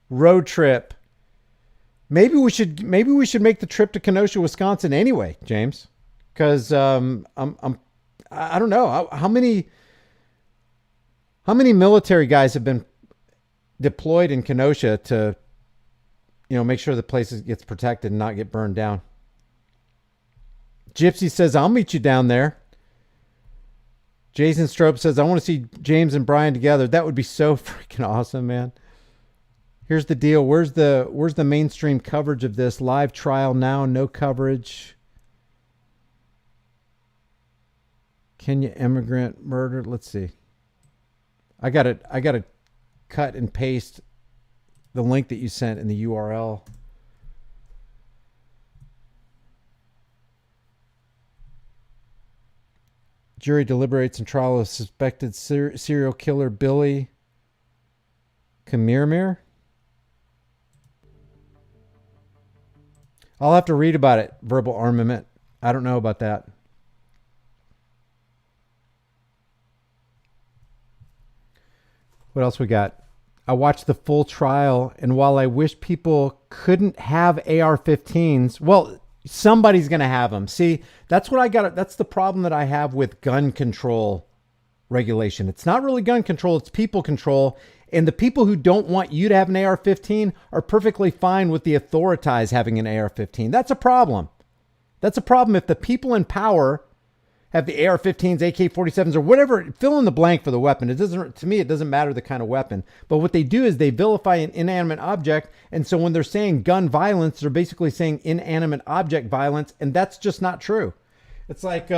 Road trip. Maybe we should make the trip to Kenosha, Wisconsin anyway, James. Because I don't know how many military guys have been deployed in Kenosha to, make sure the place gets protected and not get burned down. Gypsy says, I'll meet you down there. Jason Strope says, I want to see James and Brian together. That would be so freaking awesome, man. Here's the deal. Where's the mainstream coverage of this? Live trial now, no coverage. Kenya immigrant murdered. Let's see. I got to cut and paste the link that you sent in the URL. Jury deliberates in trial of suspected serial killer Billy Kamirmir. I'll have to read about it. Verbal armament. I don't know about that. What else we got? I watched the full trial, and while I wish people couldn't have AR-15s, well, somebody's going to have them. See, that's what I got. That's the problem that I have with gun control regulation. It's not really gun control. It's people control. And the people who don't want you to have an AR-15 are perfectly fine with the authorities having an AR-15. That's a problem. That's a problem if the people in power have the AR-15s, AK-47s, or whatever, fill in the blank for the weapon. To me, it doesn't matter the kind of weapon. But what they do is they vilify an inanimate object. And so when they're saying gun violence, they're basically saying inanimate object violence. And that's just not true. It's like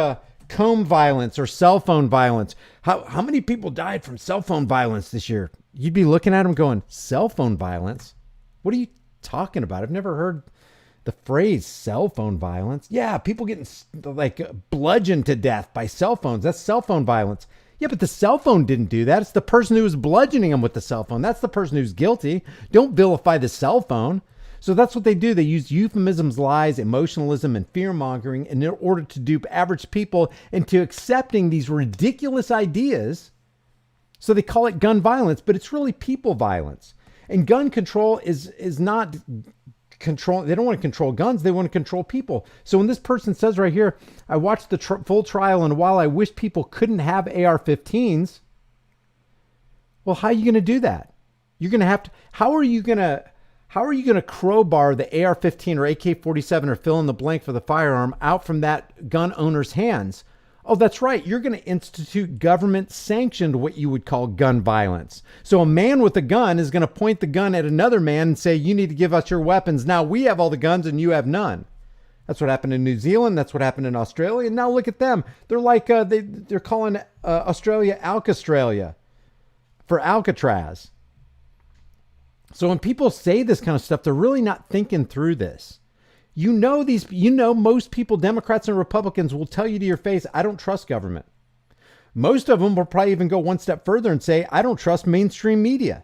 comb violence or cell phone violence. How many people died from cell phone violence this year? You'd be looking at them going, cell phone violence? What are you talking about? I've never heard the phrase cell phone violence. Yeah, people getting bludgeoned to death by cell phones. That's cell phone violence. Yeah, but the cell phone didn't do that. It's the person who was bludgeoning them with the cell phone. That's the person who's guilty. Don't vilify the cell phone. So that's what they do. They use euphemisms, lies, emotionalism, and fear-mongering in order to dupe average people into accepting these ridiculous ideas. So they call it gun violence, but it's really people violence. And gun control is not control. They don't want to control guns. They want to control people. So when this person says right here, I watched the full trial, and while I wish people couldn't have AR-15s, well, how are you going to do that? You're going to have to. How are you going to crowbar the AR-15 or AK-47 or fill in the blank for the firearm out from that gun owner's hands? Oh, that's right. You're going to institute government-sanctioned what you would call gun violence. So a man with a gun is going to point the gun at another man and say, you need to give us your weapons. Now we have all the guns and you have none. That's what happened in New Zealand. That's what happened in Australia. And now look at them. They're like, they're calling Australia Alcastralia for Alcatraz. So when people say this kind of stuff, they're really not thinking through this. Most people, Democrats and Republicans, will tell you to your face, I don't trust government. Most of them will probably even go one step further and say, I don't trust mainstream media.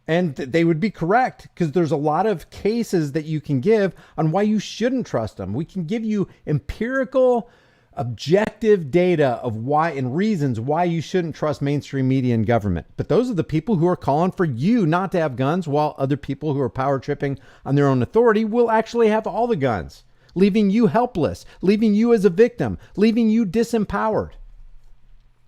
And they would be correct, because there's a lot of cases that you can give on why you shouldn't trust them. We can give you empirical, objective data of why and reasons why you shouldn't trust mainstream media and government. But those are the people who are calling for you not to have guns, while other people who are power tripping on their own authority will actually have all the guns. leaving you helpless, leaving you as a victim, leaving you disempowered.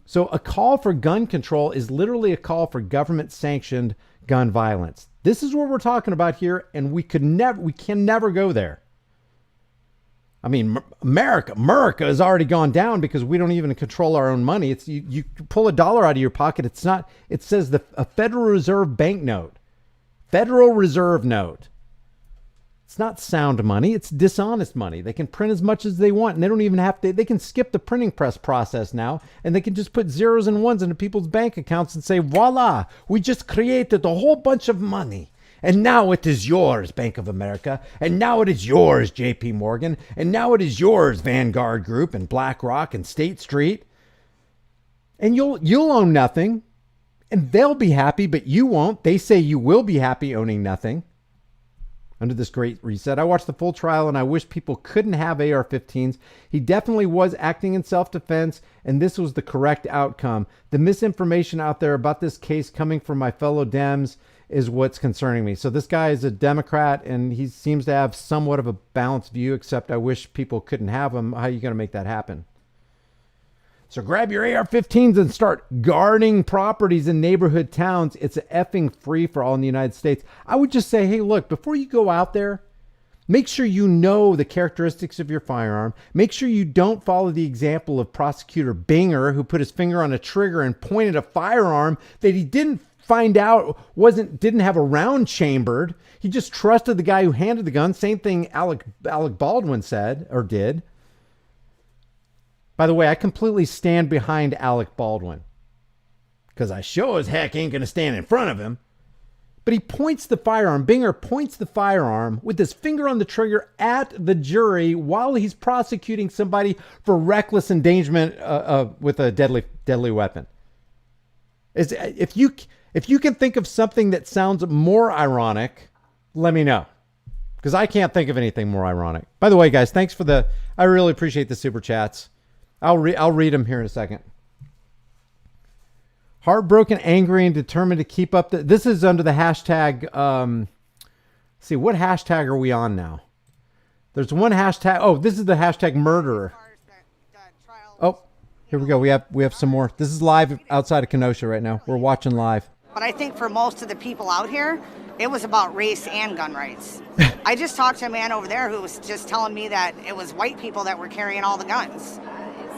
So a call for gun control is literally a call for government-sanctioned gun violence. This is what we're talking about here, and we can never go there. I mean, America has already gone down because we don't even control our own money. It's you pull a dollar out of your pocket. It's not. It says a Federal Reserve banknote, Federal Reserve note. It's not sound money. It's dishonest money. They can print as much as they want, and they don't even have to. They can skip the printing press process now, and they can just put zeros and ones into people's bank accounts and say, "Voila! We just created a whole bunch of money." And now it is yours, Bank of America. And now it is yours, JP Morgan. And now it is yours, Vanguard Group and BlackRock and State Street. And you'll own nothing. And they'll be happy, but you won't. They say you will be happy owning nothing. Under this great reset, I watched the full trial and I wish people couldn't have AR-15s. He definitely was acting in self-defense, and this was the correct outcome. The misinformation out there about this case coming from my fellow Dems is what's concerning me. So this guy is a Democrat, and he seems to have somewhat of a balanced view, except I wish people couldn't have them. How are you going to make that happen? So grab your AR-15s and start guarding properties in neighborhood towns. It's effing free for all in the United States. I would just say, hey, look, before you go out there, make sure you know the characteristics of your firearm. Make sure you don't follow the example of Prosecutor Binger, who put his finger on a trigger and pointed a firearm that he didn't find out didn't have a round chambered. He just trusted the guy who handed the gun. Same thing Alec Baldwin said or did. By the way, I completely stand behind Alec Baldwin because I sure as heck ain't going to stand in front of him. But he points the firearm. Binger points the firearm with his finger on the trigger at the jury while he's prosecuting somebody for reckless endangerment with a deadly weapon. If you can think of something that sounds more ironic, let me know, because I can't think of anything more ironic. By the way, guys, thanks for I really appreciate the super chats. I'll read them here in a second. Heartbroken, angry, and determined to keep up. This is under the hashtag. See, what hashtag are we on now? There's one hashtag. Oh, this is the hashtag murderer. Oh, here we go. We have some more. This is live outside of Kenosha right now. We're watching live. But I think for most of the people out here, it was about race and gun rights. I just talked to a man over there who was just telling me that it was white people that were carrying all the guns.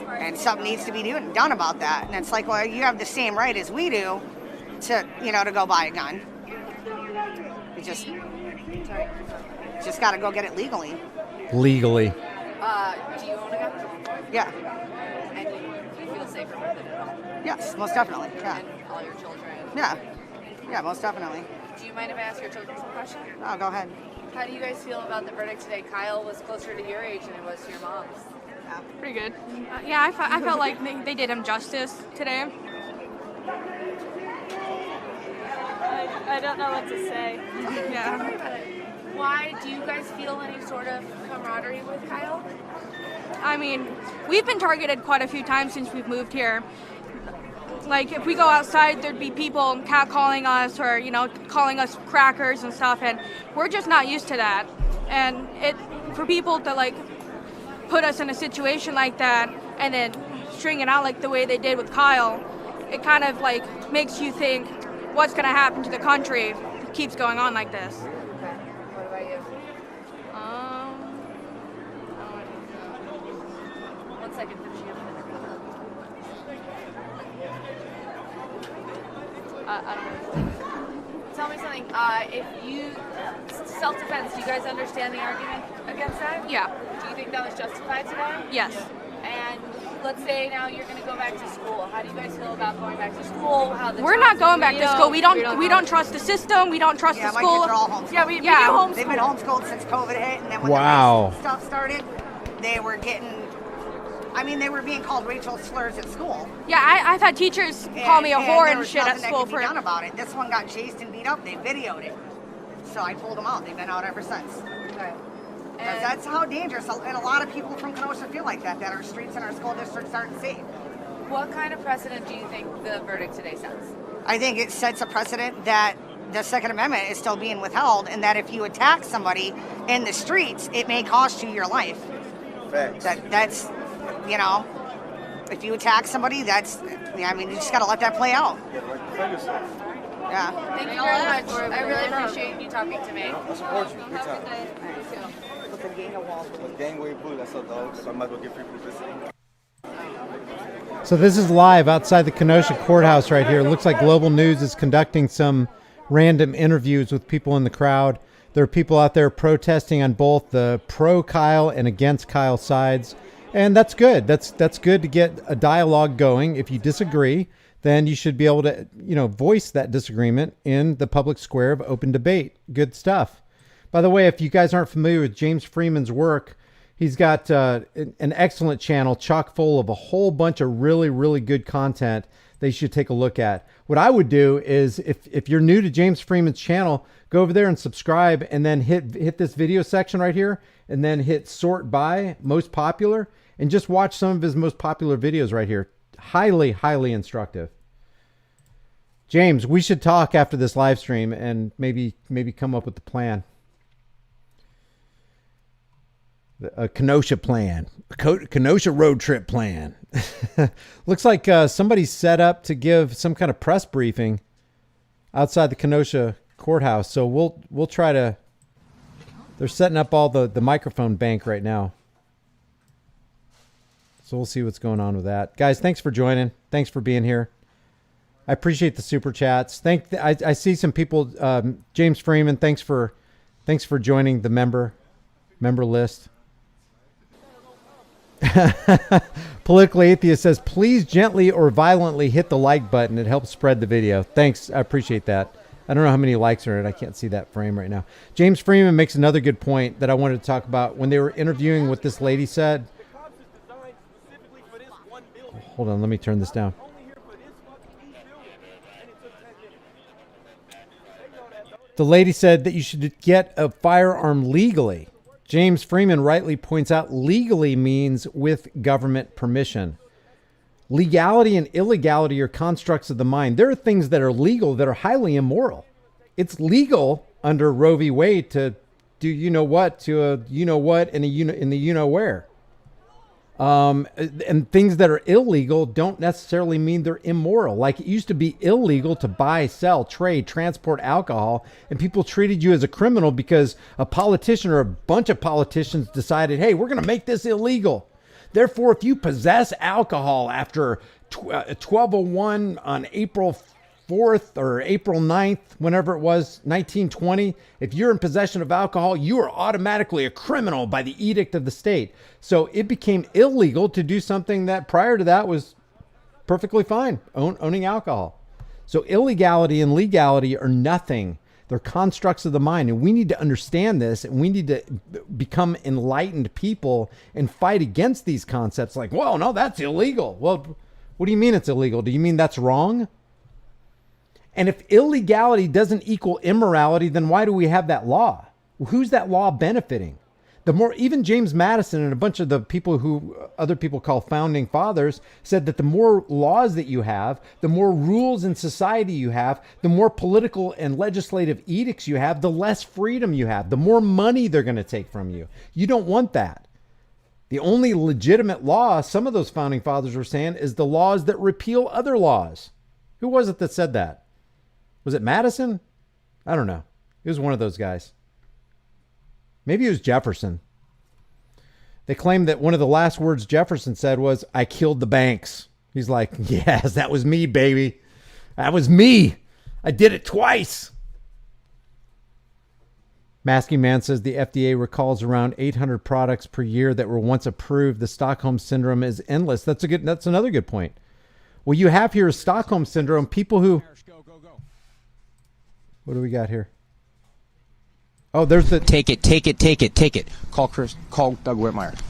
And something needs to be done about that. And it's like, well, you have the same right as we do to go buy a gun. You just got to go get it legally. Legally. Do you own a gun? Yeah. And do you feel safer with it at home? Yes, most definitely. Yeah. And all your children? Yeah, most definitely. Do you mind if I ask your children some questions? Oh, go ahead. How do you guys feel about the verdict today? Kyle was closer to your age than it was to your mom's. Yeah, pretty good. Yeah, I felt like they did him justice today. I don't know what to say. Yeah. Why do you guys feel any sort of camaraderie with Kyle? I mean, we've been targeted quite a few times since we've moved here. Like, if we go outside, there'd be people catcalling us or, calling us crackers and stuff, and we're just not used to that. And for people to, put us in a situation like that and then string it out like the way they did with Kyle, it kind of, makes you think, what's going to happen to the country if it keeps going on like this? Okay. What about you? 1 second, finishing up. I don't know. Tell me something. Self-defense, do you guys understand the argument against that? Yeah. Do you think that was justified today? Yes. And let's say now you're going to go back to school. How do you guys feel about going back to school? We're not going back to school. We don't trust the system. We don't trust the school. My kids are all homeschooled. Yeah, we do homeschool. They've been homeschooled since COVID hit, and then when Wow. the stuff started, they were they were being called racial slurs at school. Yeah, I've had teachers call me a whore and shit at school for it. Done about it. This one got chased and beat up. They videoed it. So I pulled them out. They've been out ever since. Okay. Because that's how dangerous, and a lot of people from Kenosha feel like that our streets and our school districts aren't safe. What kind of precedent do you think the verdict today sets? I think it sets a precedent that the Second Amendment is still being withheld, and that if you attack somebody in the streets, it may cost you your life. Facts. That's, you know, if you attack somebody, that's, I mean, you just got to let that play out. You gotta like defend yourself. Yeah. Thank you very much. I really appreciate you talking to me. I support you. Big time. With the gang of walls. The gangway blue, that's a dog, so I might as well get free publicity. So this is live outside the Kenosha Courthouse right here. It looks like Global News is conducting some random interviews with people in the crowd. There are people out there protesting on both the pro Kyle and against Kyle sides. And that's good. That's good to get a dialogue going. If you disagree, then you should be able to, voice that disagreement in the public square of open debate. Good stuff. By the way, if you guys aren't familiar with James Freeman's work, he's got an excellent channel chock full of a whole bunch of really, really good content that you should take a look at. What I would do is if you're new to James Freeman's channel, go over there and subscribe, and then hit this video section right here, and then hit sort by most popular, and just watch some of his most popular videos right here. Highly, highly instructive. James, we should talk after this live stream and maybe come up with a plan. A Kenosha plan, a Kenosha road trip plan. Looks like somebody's set up to give some kind of press briefing outside the Kenosha Courthouse. So we'll try to. They're setting up all the microphone bank right now. So we'll see what's going on with that. Guys, thanks for joining. Thanks for being here. I appreciate the super chats. I see some people. James Freeman, thanks for joining the member list. Politically Atheist says, please gently or violently hit the like button. It helps spread the video. Thanks. I appreciate that. I don't know how many likes are in it. I can't see that frame right now. James Freeman makes another good point that I wanted to talk about. When they were interviewing what this lady said. Hold on. Let me turn this down. The lady said that you should get a firearm legally. James Freeman rightly points out legally means with government permission. Legality and illegality are constructs of the mind. There are things that are legal that are highly immoral. It's legal under Roe v. Wade to do you-know-what to a you-know-what in the you-know-where. And things that are illegal don't necessarily mean they're immoral. Like it used to be illegal to buy, sell, trade, transport alcohol, and people treated you as a criminal because a politician or a bunch of politicians decided, hey, we're going to make this illegal. Therefore, if you possess alcohol after 1201 on April 4th or April 9th, whenever it was, 1920, if you're in possession of alcohol, you are automatically a criminal by the edict of the state. So it became illegal to do something that prior to that was perfectly fine, owning alcohol. So illegality and legality are nothing. They're constructs of the mind. And we need to understand this, and we need to become enlightened people and fight against these concepts like, well, no, that's illegal. Well, what do you mean it's illegal? Do you mean that's wrong? And if illegality doesn't equal immorality, then why do we have that law? Who's that law benefiting? The more, even James Madison and a bunch of the people who other people call founding fathers said that the more laws that you have, the more rules in society you have, the more political and legislative edicts you have, the less freedom you have, the more money they're going to take from you. You don't want that. The only legitimate law, some of those founding fathers were saying, is the laws that repeal other laws. Who was it that said that? Was it Madison? I don't know. It was one of those guys. Maybe it was Jefferson. They claimed that one of the last words Jefferson said was, I killed the banks. He's like, yes, that was me, baby. That was me. I did it twice. Masking Man says the FDA recalls around 800 products per year that were once approved. The Stockholm Syndrome is endless. That's another good point. What you have here is Stockholm Syndrome. People who... What do we got here? Oh, there's the... Take it. Call Doug Whitmire.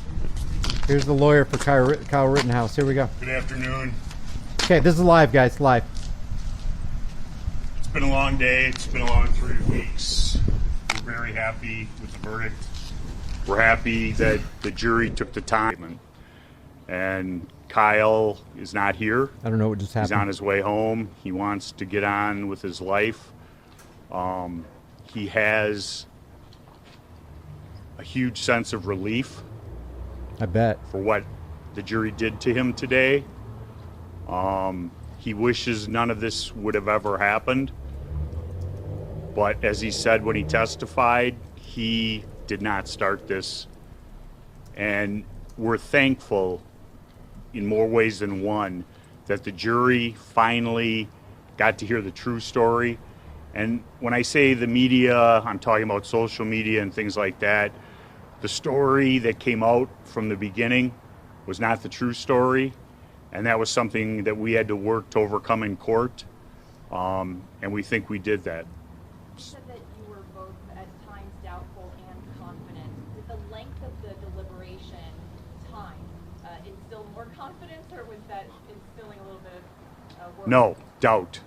Here's the lawyer for Kyle Rittenhouse. Here we go. Good afternoon. Okay, this is live, guys. Live. It's been a long day. It's been a long 3 weeks. We're very happy with the verdict. We're happy that the jury took the time. And Kyle is not here. I don't know what just happened. He's on his way home. He wants to get on with his life. He has a huge sense of relief, I bet, for what the jury did to him today. He wishes none of this would have ever happened. But as he said when he testified, he did not start this. And we're thankful in more ways than one that the jury finally got to hear the true story. And when I say the media, I'm talking about social media and things like that. The story that came out from the beginning was not the true story. And that was something that we had to work to overcome in court. And we think we did that. You said that you were both at times doubtful and confident. Did the length of the deliberation time instill more confidence, or was that instilling a little bit of worry? No, doubt.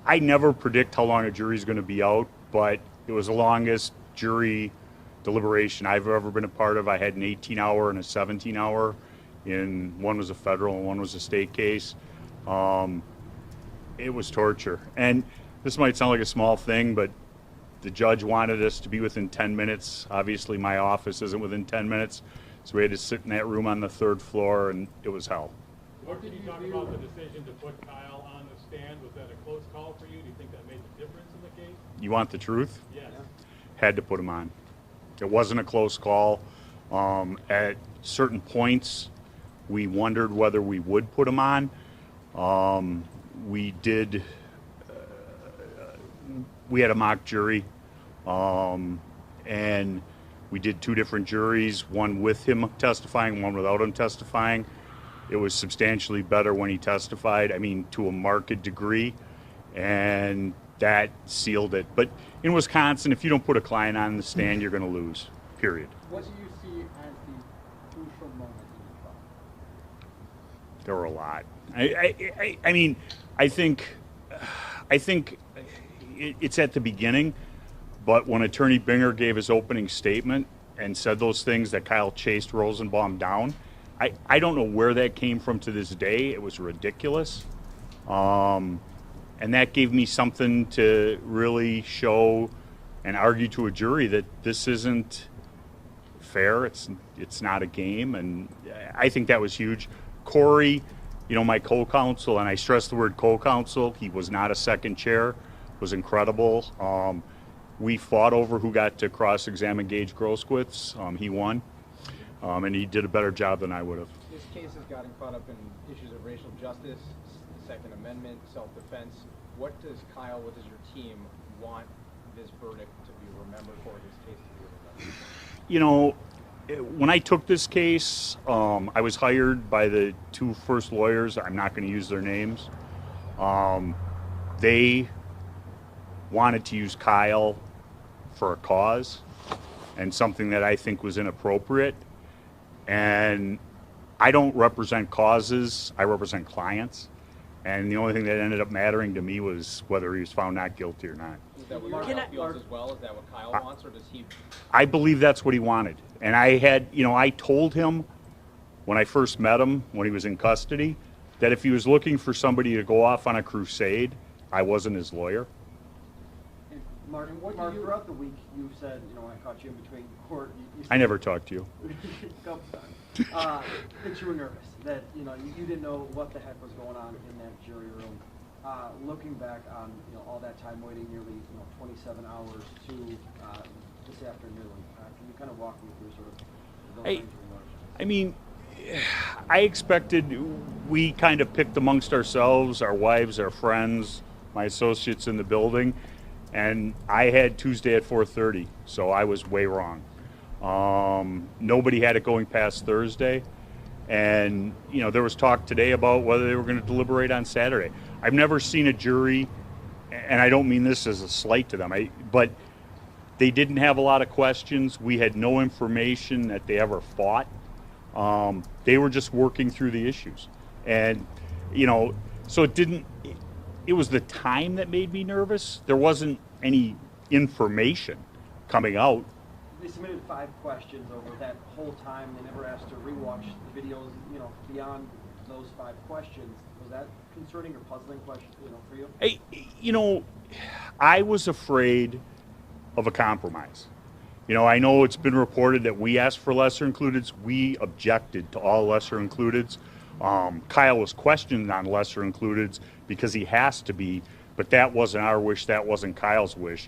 I never predict how long a jury's going to be out, but it was the longest jury deliberation I've ever been a part of. I had an 18-hour and a 17-hour. One was a federal and one was a state case. It was torture. And this might sound like a small thing, but the judge wanted us to be within 10 minutes. Obviously, my office isn't within 10 minutes, so we had to sit in that room on the 3rd floor, and it was hell. What did you talk about the decision to put Kyle on the stand? Was that a close call for you? Do you think that made the difference in the case? You want the truth? Yes. Had to put him on. It wasn't a close call. At certain points, we wondered whether we would put him on. We did. We had a mock jury, and we did 2 different juries, one with him testifying, one without him testifying. It was substantially better when he testified, I mean, to a marked degree, and that sealed it. But in Wisconsin, if you don't put a client on the stand, you're going to lose, period. What do you see as the crucial moment in the trial? There were a lot. I mean, I think it's at the beginning, but when Attorney Binger gave his opening statement and said those things that Kyle chased Rosenbaum down, I don't know where that came from to this day. It was ridiculous. And that gave me something to really show and argue to a jury that this isn't fair. It's not a game. And I think that was huge. Corey, my co-counsel, and I stress the word co-counsel, he was not a second chair, was incredible. We fought over who got to cross-examine Gage Groskowitz. He won. And he did a better job than I would have. This case has gotten caught up in issues of racial justice, the Second Amendment, self-defense. What does Kyle, what does your team want this verdict to be remembered for, this case to be remembered? When I took this case, I was hired by the 2 first lawyers. I'm not going to use their names. They wanted to use Kyle for a cause and something that I think was inappropriate. And I don't represent causes, I represent clients. And the only thing that ended up mattering to me was whether he was found not guilty or not. Is that what Kyle feels as well? Is that what Kyle wants, or does he? I believe that's what he wanted. And I told him when I first met him, when he was in custody, that if he was looking for somebody to go off on a crusade, I wasn't his lawyer. Mark, throughout the week, you've said, I caught you in between court. I never talked to you. Couple times. That you were nervous, that, you didn't know what the heck was going on in that jury room. Looking back on, all that time waiting, nearly, 27 hours to this afternoon, can you kind of walk me through sort of those things you emotions? I expected, we kind of picked amongst ourselves, our wives, our friends, my associates in the building, and I had Tuesday at 4:30, so I was way wrong. Nobody had it going past Thursday, and there was talk today about whether they were going to deliberate on Saturday. I've never seen a jury, and I don't mean this as a slight to them, but they didn't have a lot of questions. We had no information that they ever fought. They were just working through the issues, and so it was the time that made me nervous. There wasn't any information coming out. They submitted 5 questions over that whole time. They never asked to rewatch the videos, beyond those 5 questions, was that concerning or puzzling question, for you? I was afraid of a compromise. I know it's been reported that we asked for lesser includeds. We objected to all lesser includeds. Kyle was questioned on lesser includeds because he has to be, but that wasn't our wish, that wasn't Kyle's wish.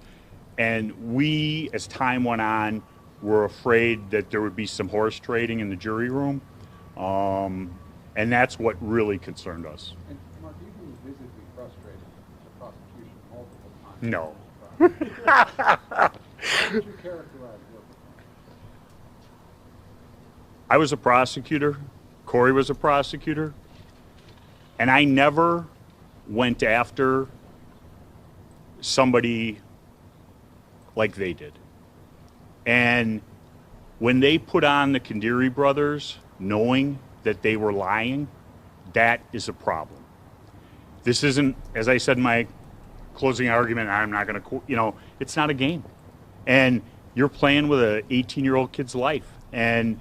And we, as time went on, were afraid that there would be some horse trading in the jury room. And that's what really concerned us. And Mark, you've been visibly frustrated with the prosecution multiple times. No. How would you characterize your performance? I was a prosecutor. Corey was a prosecutor. And I never went after somebody like they did. And when they put on the Kandiri brothers, knowing that they were lying, that is a problem. This isn't, as I said in my closing argument, I'm not going to, it's not a game. And you're playing with an 18-year-old kid's life. And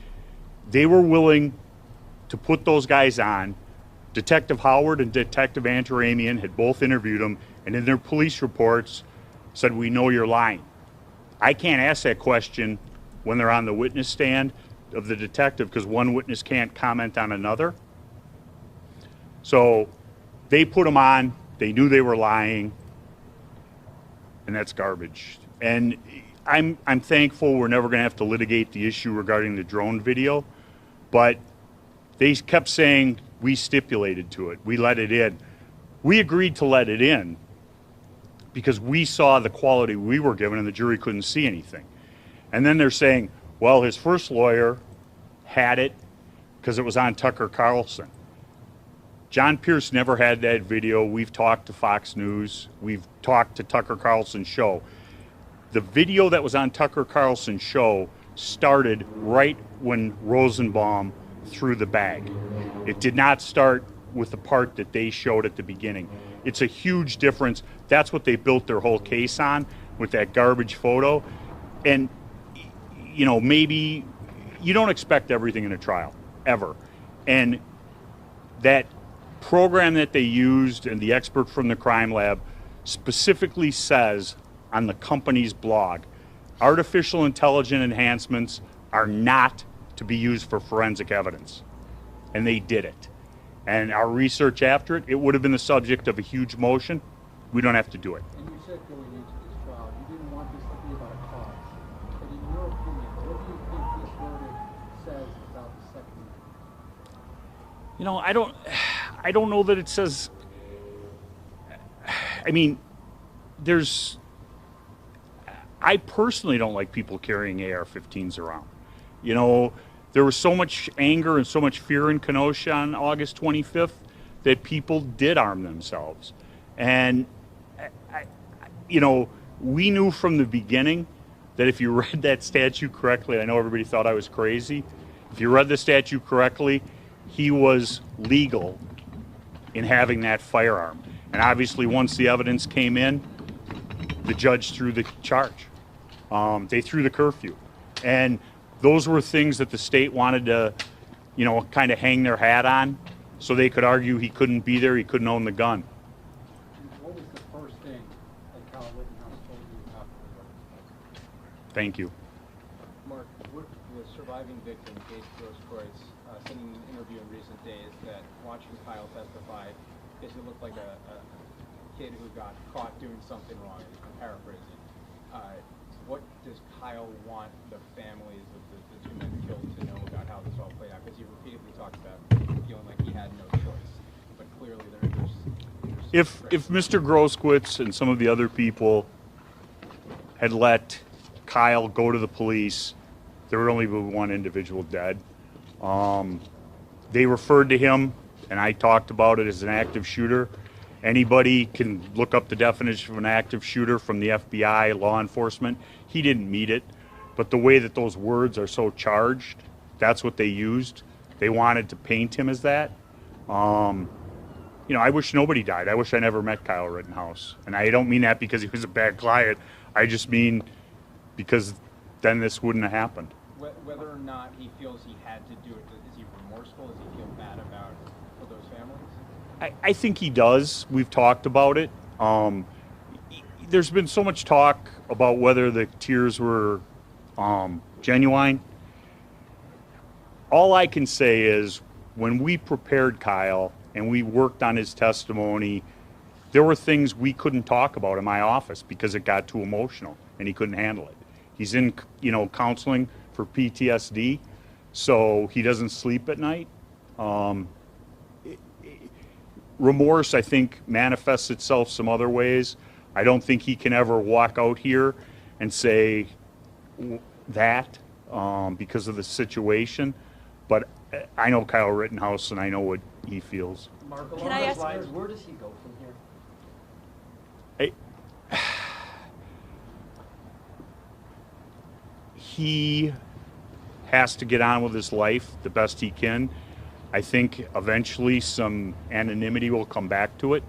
they were willing to put those guys on. Detective Howard and Detective Antaramian had both interviewed them, and in their police reports said, we know you're lying. I can't ask that question when they're on the witness stand of the detective because one witness can't comment on another. So they put them on, they knew they were lying, and that's garbage. And I'm thankful we're never going to have to litigate the issue regarding the drone video, but they kept saying we stipulated to it, we let it in. We agreed to let it in because we saw the quality we were given and the jury couldn't see anything. And then they're saying, well, his first lawyer had it because it was on Tucker Carlson. John Pierce never had that video. We've talked to Fox News. We've talked to Tucker Carlson's show. The video that was on Tucker Carlson's show started right when Rosenbaum threw the bag. It did not start with the part that they showed at the beginning. It's a huge difference. That's what they built their whole case on, with that garbage photo. And, maybe you don't expect everything in a trial, ever. And that program that they used and the expert from the crime lab specifically says on the company's blog, artificial intelligence enhancements are not to be used for forensic evidence. And they did it. And our research after it, it would have been the subject of a huge motion. We don't have to do it. And you said going into this trial, you didn't want this to be about a cause. But in your opinion, what do you think this verdict says about the second? I don't know that it says. I personally don't like people carrying AR-15s around. There was so much anger and so much fear in Kenosha on August 25th that people did arm themselves. And, we knew from the beginning that if you read that statute correctly, I know everybody thought I was crazy. If you read the statute correctly, he was legal in having that firearm. And obviously, once the evidence came in, the judge threw the charge. They threw the curfew. And those were things that the state wanted to, kind of hang their hat on so they could argue he couldn't be there, he couldn't own the gun. What was the first thing that Kyle Rittenhouse told you after the verdict? Thank you. Mark, with the surviving victim, Kate Grosskreutz, said in an interview in recent days that watching Kyle testify, it looked like a kid who got caught doing something wrong. I'm paraphrasing. What does Kyle want the families of the 2 men killed to know about how this all played out? Because he repeatedly talked about feeling like he had no choice. But clearly there's If Mr. Grosskreutz and some of the other people had let Kyle go to the police, there would only be one individual dead. They referred to him, and I talked about it, as an active shooter. Anybody can look up the definition of an active shooter from the FBI, law enforcement. He didn't meet it, but the way that those words are so charged, that's what they used. They wanted to paint him as that. I wish nobody died. I wish I never met Kyle Rittenhouse. And I don't mean that because he was a bad client. I just mean because then this wouldn't have happened. Whether or not he feels he had to do it, is he remorseful? Does he feel bad about for I think he does. We've talked about it. There's been so much talk about whether the tears were genuine. All I can say is when we prepared Kyle and we worked on his testimony, there were things we couldn't talk about in my office because it got too emotional and he couldn't handle it. He's in, counseling for PTSD, so he doesn't sleep at night. Remorse, I think, manifests itself some other ways. I don't think he can ever walk out here and say that because of the situation. But I know Kyle Rittenhouse, and I know what he feels. Mark, Can I ask, where does he go from here? He has to get on with his life the best he can. I think eventually some anonymity will come back to it.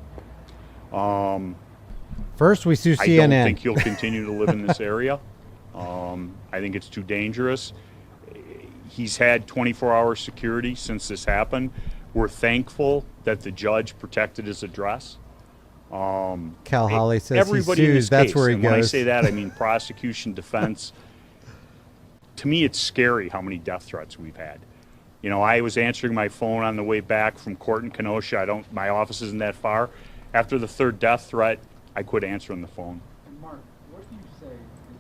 First, we sue CNN. I don't think he'll continue to live in this area. I think it's too dangerous. He's had 24-hour security since this happened. We're thankful that the judge protected his address. Cal Hawley says everybody he in sues. this That's case, where he and goes. when I say that, I mean prosecution, defense. To me, it's scary how many death threats we've had. I was answering my phone on the way back from court in Kenosha. My office isn't that far. After the third death threat, I quit answering the phone. And Mark, what do you say to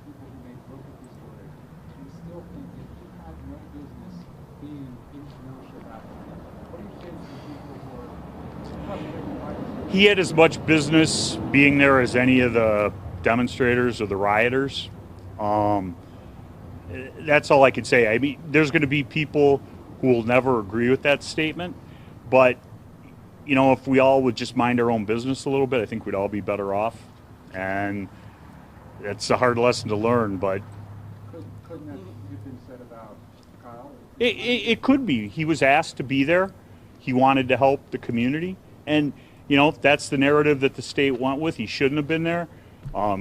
people who may look at this verdict and still think that he had no business being in Kenosha that way? What do you say to the people who are frustrated? He had as much business being there as any of the demonstrators or the rioters. That's all I can say. I mean, there's going to be people who will never agree with that statement, but if we all would just mind our own business a little bit, I think we'd all be better off. And it's a hard lesson to learn, but Couldn't that have been said about Kyle? it could be. He was asked to be there. He wanted to help the community, and that's the narrative that the state went with. He shouldn't have been there.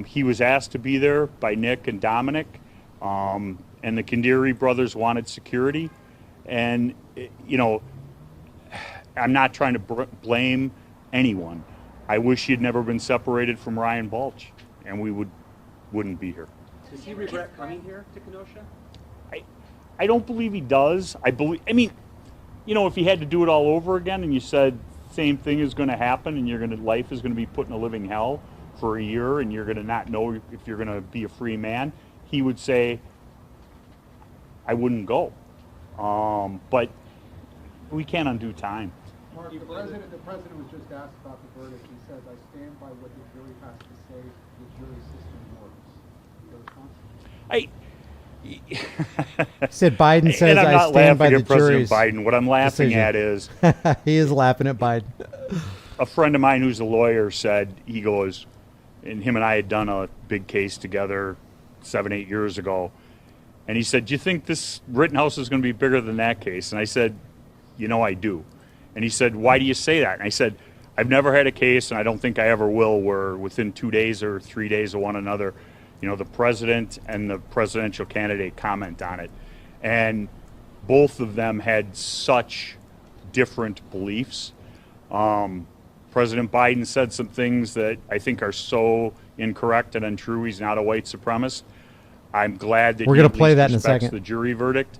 He was asked to be there by Nick and Dominic, and the Kandiri brothers wanted security. And, I'm not trying to blame anyone. I wish he had never been separated from Ryan Balch, and we wouldn't be here. Does he regret coming here to Kenosha? I don't believe he does. If he had to do it all over again and you said same thing is going to happen and life is going to be put in a living hell for a year and you're going to not know if you're going to be a free man, he would say, I wouldn't go. But we can't undo time. Mark, the president was just asked about the verdict. He says, I stand by what the jury has to say. The jury system works. Your response? He said Biden says and I'm I not stand by laughing the at President jury's Biden. What I'm laughing decision. at is he is laughing at Biden. A friend of mine who's a lawyer said, he goes, and him and I had done a big case together 7-8 years ago. And he said, do you think this Rittenhouse is going to be bigger than that case? And I said, I do. And he said, why do you say that? And I said, I've never had a case, and I don't think I ever will, where within 2 days or 3 days of one another, the president and the presidential candidate comment on it. And both of them had such different beliefs. President Biden said some things that I think are so incorrect and untrue. He's not a white supremacist. I'm glad that we're going to play that in a respects second. The jury verdict.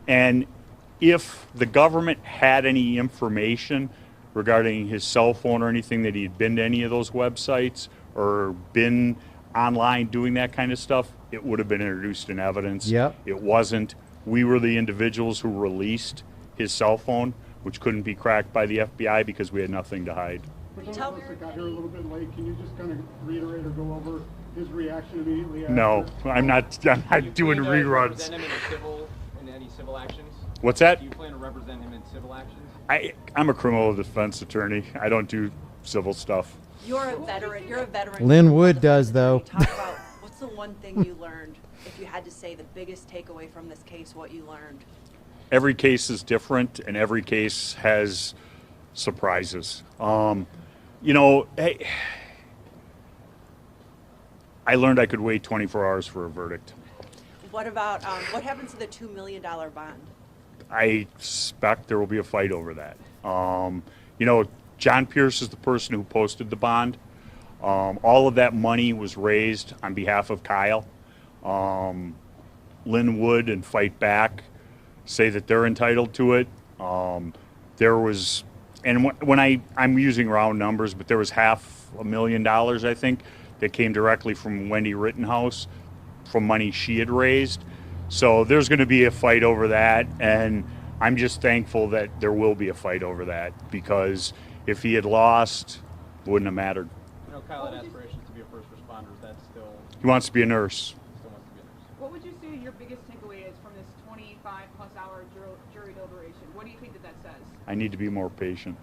And if the government had any information regarding his cell phone or anything, that he had been to any of those websites or been online doing that kind of stuff, it would have been introduced in evidence. Yep. It wasn't. We were the individuals who released his cell phone, which couldn't be cracked by the FBI because we had nothing to hide. For those of us that got here a little bit late, can you just kind of reiterate or go over his reaction immediately after? No, I'm not doing reruns. In any civil actions? What's that? Do you plan to represent him in civil actions? I'm a criminal defense attorney. I don't do civil stuff. You're a veteran. Lynn Wood does, though. Talk about what's the one thing you learned, if you had to say the biggest takeaway from this case, what you learned? Every case is different, and every case has surprises. Hey, I learned I could wait 24 hours for a verdict. What about what happens to the $2 million bond? I suspect there will be a fight over that. John Pierce is the person who posted the bond. All of that money was raised on behalf of Kyle. Lynn Wood and Fight Back say that they're entitled to it. There was, and when I'm using round numbers, but there was $500,000, I think, that came directly from Wendy Rittenhouse from money she had raised. So there's going to be a fight over that, and I'm just thankful that there will be a fight over that, because if he had lost, it wouldn't have mattered. You know, Kyle had aspirations to be a first responder. Is that still? He wants to be a nurse. Still wants to be a nurse. What would you say your biggest takeaway is from this 25+ hour jury deliberation? What do you think that says? I need to be more patient.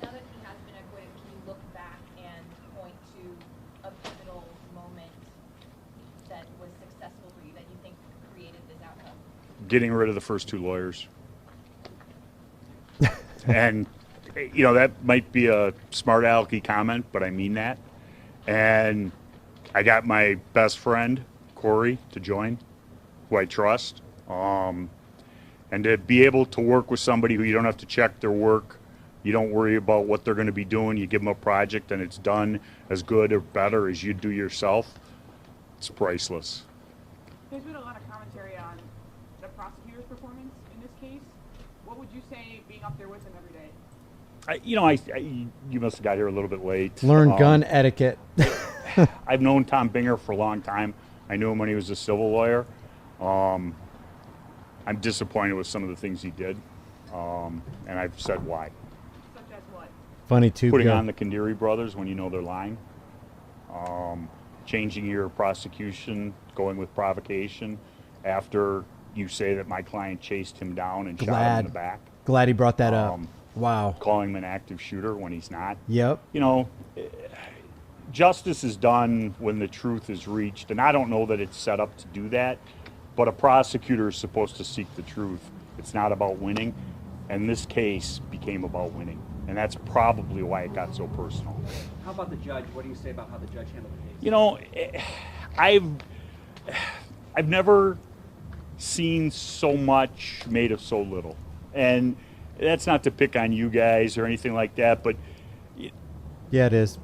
Now that he has been acquitted, can you look back and point to a pivotal moment that was successful for you that you think created this outcome? Getting rid of the first two lawyers. And, you know, that might be a smart alecky comment, but I mean that. And I got my best friend, Corey, to join, who I trust. And to be able to work with somebody who you don't have to check their work, you don't worry about what they're going to be doing, you give them a project and it's done as good or better as you do yourself, it's priceless. There's been a lot of commentary on the prosecutor's performance in this case. What would you say being up there with him every day? You must have got here a little bit late. Learn gun etiquette. I've known Tom Binger for a long time. I knew him when he was a civil lawyer. I'm disappointed with some of the things he did, and I've said why. Such as what? Funny too. Putting on the Kandiri brothers when you know they're lying. Changing your prosecution, going with provocation after you say that my client chased him down and shot him in the back. Glad he brought that up. Wow. Calling him an active shooter when he's not. Yep. You know, justice is done when the truth is reached, and I don't know that it's set up to do that, but a prosecutor is supposed to seek the truth. It's not about winning, and this case became about winning, and that's probably why it got so personal. How about the judge? What do you say about how the judge handled the case? You know, I've never seen so much made of so little, and that's not to pick on you guys or anything like that, but yeah, it is.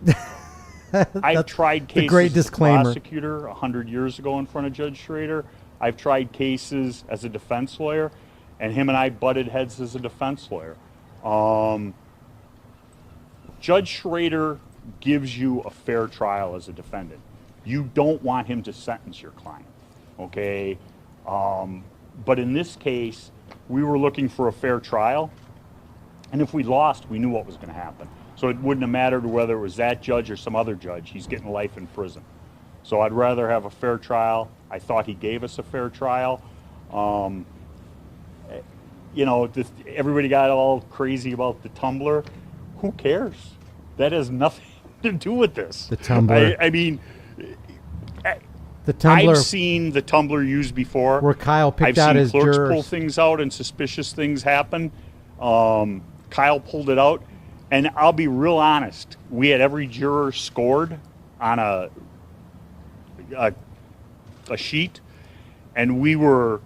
I've tried cases great disclaimer. as a prosecutor 100 years ago in front of Judge Schrader. I've tried cases as a defense lawyer, and him and I butted heads as a defense lawyer. Judge Schrader gives you a fair trial as a defendant. You don't want him to sentence your client, okay? But in this case, we were looking for a fair trial, and if we lost, we knew what was going to happen. So it wouldn't have mattered whether it was that judge or some other judge. He's getting life in prison. So I'd rather have a fair trial. I thought he gave us a fair trial. You know, everybody got all crazy about the tumbler. Who cares? That has nothing to do with this. The tumbler. I mean, the tumbler. I've seen the tumbler used before. Where Kyle picked out his clerks jurors. pull things out and suspicious things happen. Kyle pulled it out. And I'll be real honest. We had every juror scored on a sheet, and we were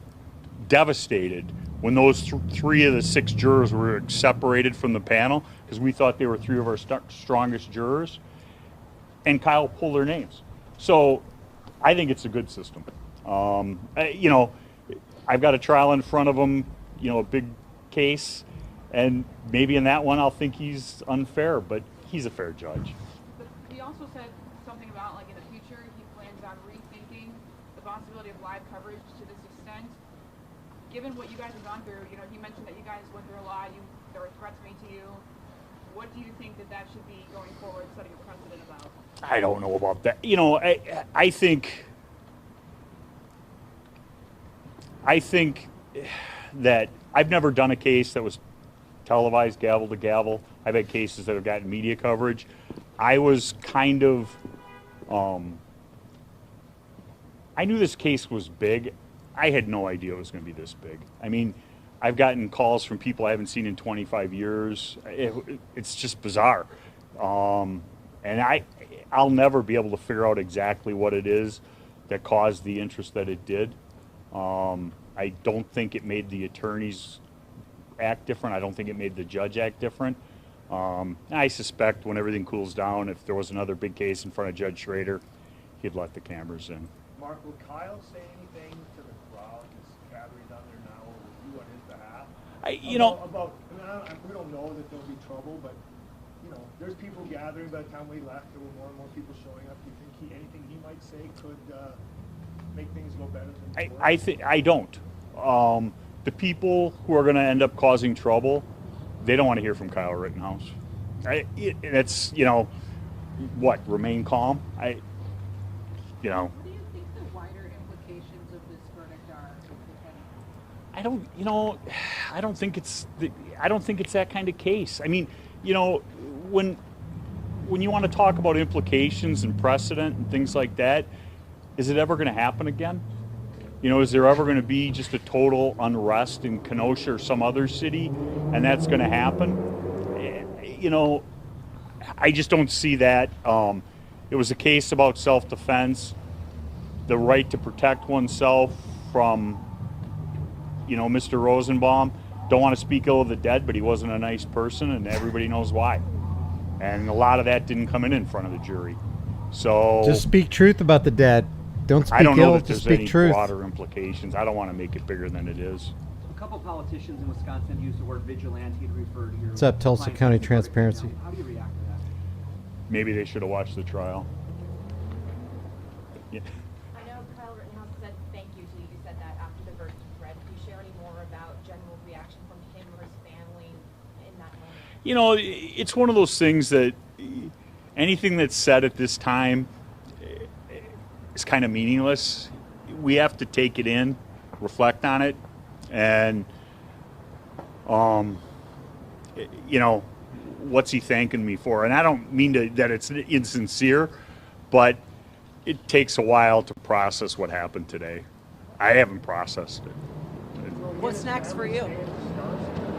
devastated when those three of the six jurors were separated from the panel because we thought they were three of our strongest jurors, and Kyle pulled their names. So I think it's a good system. You know, I've got a trial in front of him, you know, a big case, and maybe in that one I'll think he's unfair, but he's a fair judge. He also said something about, like, in the future, he plans on rethinking the possibility of live coverage to this extent. Given what you guys have gone through, you know, he mentioned that you guys went through a lot, there were threats made to you. What do you think that should be going forward, setting a precedent about? I don't know about that. You know, I think that I've never done a case that was televised gavel to gavel. I've had cases that have gotten media coverage. I was kind of, I knew this case was big. I had no idea it was going to be this big. I mean, I've gotten calls from people I haven't seen in 25 years. It's just bizarre. And I'll never be able to figure out exactly what it is that caused the interest that it did. I don't think it made the attorneys act different. I don't think it made the judge act different. I suspect when everything cools down, if there was another big case in front of Judge Schrader, he'd let the cameras in. Mark, will Kyle say anything to the crowd that's gathering down there now with you on his behalf? We don't know that there'll be trouble, but there's people gathering. By the time we left, there were more and more people showing up. Do you think anything he might say could make things go better than before? I don't. The people who are going to end up causing trouble, they don't want to hear from Kyle Rittenhouse. It's remain calm. What do you think the wider implications of this verdict are? I don't think it's that kind of case. I mean, when you want to talk about implications and precedent and things like that, is it ever going to happen again? Is there ever going to be just a total unrest in Kenosha or some other city, and that's going to happen? I just don't see that. It was a case about self-defense, the right to protect oneself from, Mr. Rosenbaum. Don't want to speak ill of the dead, but he wasn't a nice person, and everybody knows why. And a lot of that didn't come in front of the jury. So just speak truth about the dead. Don't speak I don't know ill, that just there's speak any truth. broader implications. I don't want to make it bigger than it is. A couple politicians in Wisconsin have used the word vigilante to refer to your... What's up, Tulsa clients County as a verdict. Transparency? How do you react to that? Maybe they should have watched the trial. Yeah. I know Kyle Rittenhouse said thank you to you. You said that after the verdict was read. Can you share any more about general reaction from him or his family in that moment? It's one of those things that anything that's said at this time is kind of meaningless. We have to take it in, reflect on it, and what's he thanking me for? And I don't mean that it's insincere, but it takes a while to process what happened today. I haven't processed it. What's next for you?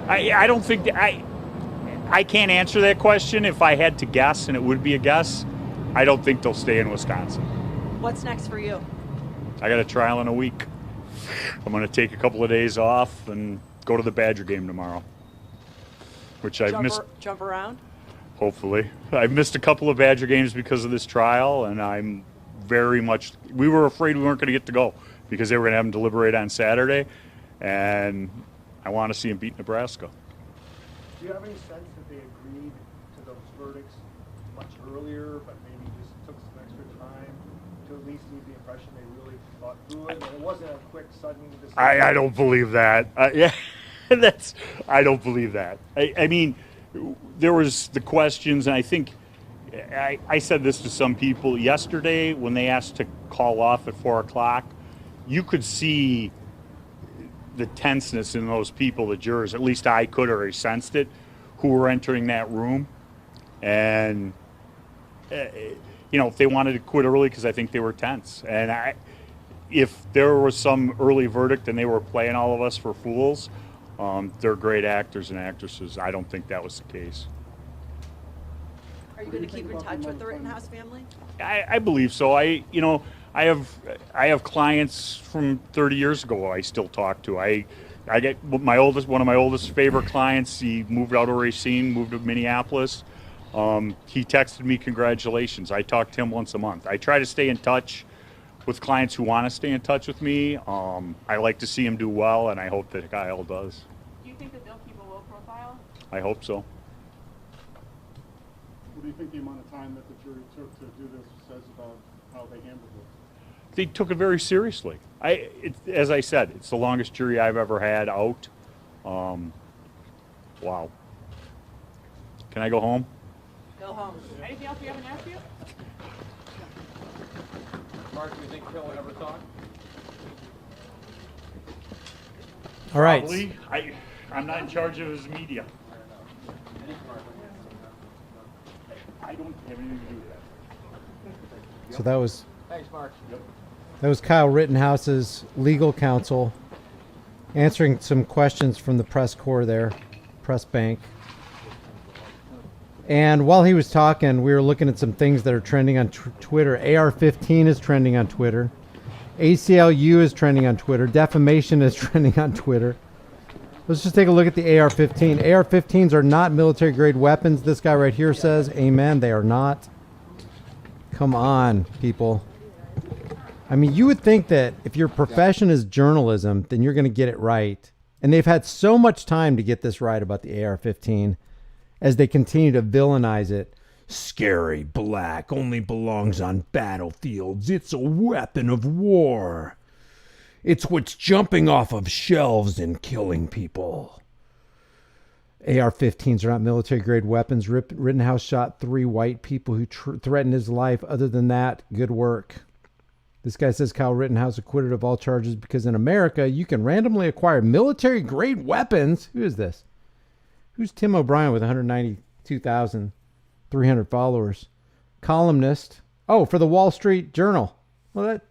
I don't think I can't answer that question. If I had to guess, and it would be a guess, I don't think they'll stay in Wisconsin. What's next for you? I got a trial in a week. I'm going to take a couple of days off and go to the Badger game tomorrow, which I've missed. Jump around? Hopefully. I've missed a couple of Badger games because of this trial, and I'm we were afraid we weren't going to get to go because they were going to have them deliberate on Saturday, and I want to see them beat Nebraska. Do you have any sense that they agreed to those verdicts much earlier, but maybe just took some extra time to at least leave the impression they really thought through it, and it wasn't a quick, sudden decision? I don't believe that. Yeah, I don't believe that. I mean, there was the questions, and I think I said this to some people yesterday when they asked to call off at 4 o'clock. You could see the tenseness in those people, the jurors, at least I could, or I sensed it, who were entering that room. And, if they wanted to quit early because I think they were tense. And if there was some early verdict and they were playing all of us for fools, they're great actors and actresses. I don't think that was the case. Are you going to keep in touch with the Rittenhouse family? I believe so. I have clients from 30 years ago I still talk to. I get one of my oldest favorite clients. He moved out of Racine, moved to Minneapolis. He texted me congratulations. I talk to him once a month. I try to stay in touch with clients who want to stay in touch with me. I like to see him do well, and I hope that Kyle does. Do you think that they'll keep a low profile? I hope so. What do you think the amount of time that the jury took to do this says about how they handled it? They took it very seriously. As I said, it's the longest jury I've ever had out. Wow. Can I go home? Go home. Anything else you haven't asked you? Mark, do you think he'll ever talk? All right. Probably. I'm not in charge of his media. I don't have anything to do with that. So that was Thanks, Mark. Kyle Rittenhouse's legal counsel answering some questions from the press corps there, press bank. And while he was talking, we were looking at some things that are trending on Twitter. AR-15 is trending on Twitter. ACLU is trending on Twitter. Defamation is trending on Twitter. Let's just take a look at the AR-15. AR-15s are not military-grade weapons. This guy right here says, amen, they are not. Come on, people. I mean, you would think that if your profession is journalism, then you're going to get it right. And they've had so much time to get this right about the AR-15 as they continue to villainize it. Scary black only belongs on battlefields. It's a weapon of war. It's what's jumping off of shelves and killing people. AR-15s are not military-grade weapons. Rittenhouse shot 3 white people who threatened his life. Other than that, good work. This guy says Kyle Rittenhouse acquitted of all charges because in America, you can randomly acquire military-grade weapons. Who is this? Who's Tim O'Brien with 192,300 followers? Columnist. Oh, for the Wall Street Journal. Well,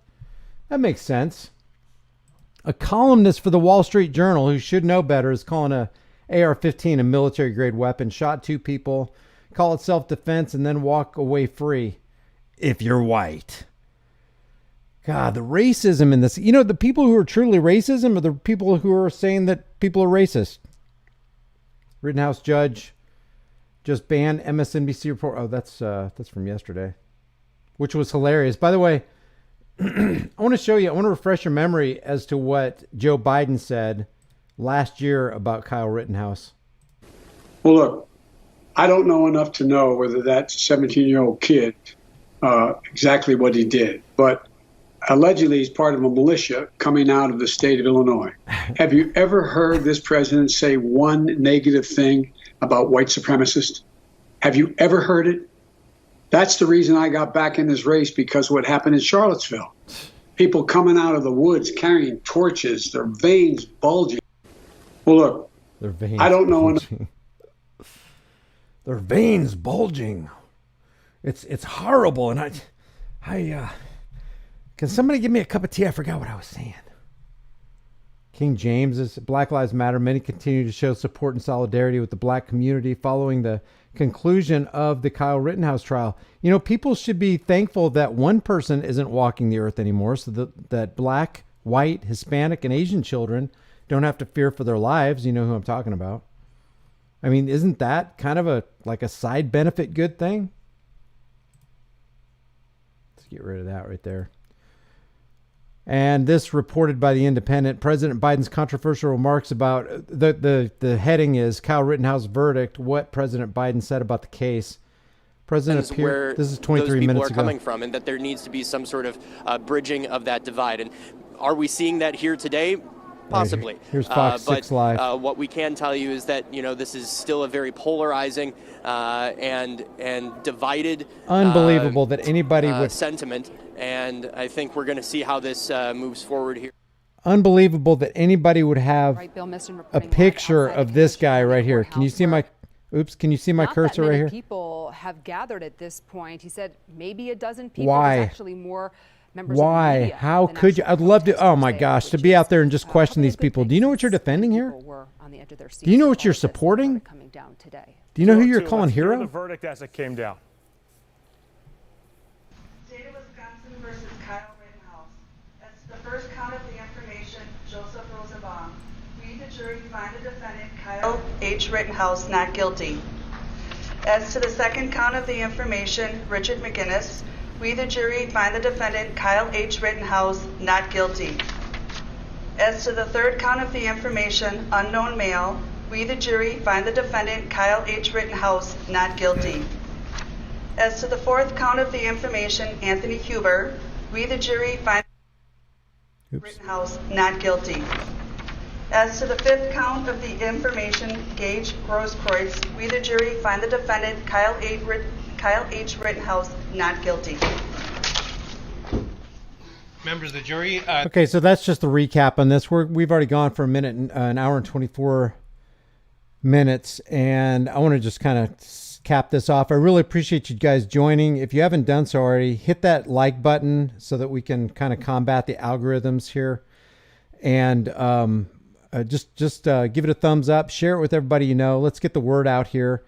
that makes sense. A columnist for the Wall Street Journal who should know better is calling a AR-15 a military-grade weapon. Shot 2 people, call it self-defense, and then walk away free if you're white. God, the racism in this. You know, the people who are truly racism are the people who are saying that people are racist. Rittenhouse judge just banned MSNBC report. Oh, that's from yesterday, which was hilarious. By the way, I want to show you, I want to refresh your memory as to what Joe Biden said last year about Kyle Rittenhouse. Well, look, I don't know enough to know whether that 17-year-old kid, exactly what he did, but allegedly he's part of a militia coming out of the state of Illinois. Have you ever heard this president say one negative thing about white supremacists? Have you ever heard it? That's the reason I got back in this race, because what happened in Charlottesville. People coming out of the woods carrying torches, their veins bulging. Well, look, their veins I don't know enough. Their veins bulging. It's horrible. And I can somebody give me a cup of tea? I forgot what I was saying. King James is Black Lives Matter. Many continue to show support and solidarity with the black community following the conclusion of the Kyle Rittenhouse trial. You know, people should be thankful that one person isn't walking the earth anymore, so that black, white, Hispanic, and Asian children don't have to fear for their lives. You know who I'm talking about. I mean, isn't that kind of a side benefit good thing? Let's get rid of that right there. And this reported by The Independent. President Biden's controversial remarks about the heading is Kyle Rittenhouse verdict. What President Biden said about the case. President appeared. This is 23 minutes ago. Coming from, and that there needs to be some sort of bridging of that divide. And are we seeing that here today? Possibly. Here's Fox 6 Live. What we can tell you is that this is still a very polarizing and divided. Unbelievable that anybody would sentiment. And I think we're going to see how this moves forward here. Unbelievable that anybody would have a picture of this guy right here. Can you see my? Oops, can you see my cursor right here? People have gathered at this point. He said maybe a dozen people. Why? There's actually more members Why? Of the media. How could you? I'd love to. Oh my gosh, to be out there and just question these people. Do you know what you're defending here? Do you know what you're supporting? Do you know who you're calling hero? The verdict as it came down. State of Wisconsin versus Kyle Rittenhouse. As to the first count of the information, Joseph Rosenbaum. We, the jury, find the defendant Kyle H. Rittenhouse not guilty. As to the second count of the information, Richard McGinnis. We, the jury, find the defendant Kyle H. Rittenhouse not guilty. As to the third count of the information, unknown male. We, the jury, find the defendant Kyle H. Rittenhouse not guilty. As to the fourth count of the information, Anthony Huber, we, the jury, find Rittenhouse not guilty. As to the fifth count of the information, Gage Grosskreutz, we, the jury, find the defendant Kyle H. Rittenhouse not guilty. Members of the jury. Okay, so that's just a recap on this. We've already gone for an hour and 24 minutes, and I want to just kind of cap this off. I really appreciate you guys joining. If you haven't done so already, hit that like button so that we can kind of combat the algorithms here, and just give it a thumbs up, share it with everybody you know. Let's get the word out here.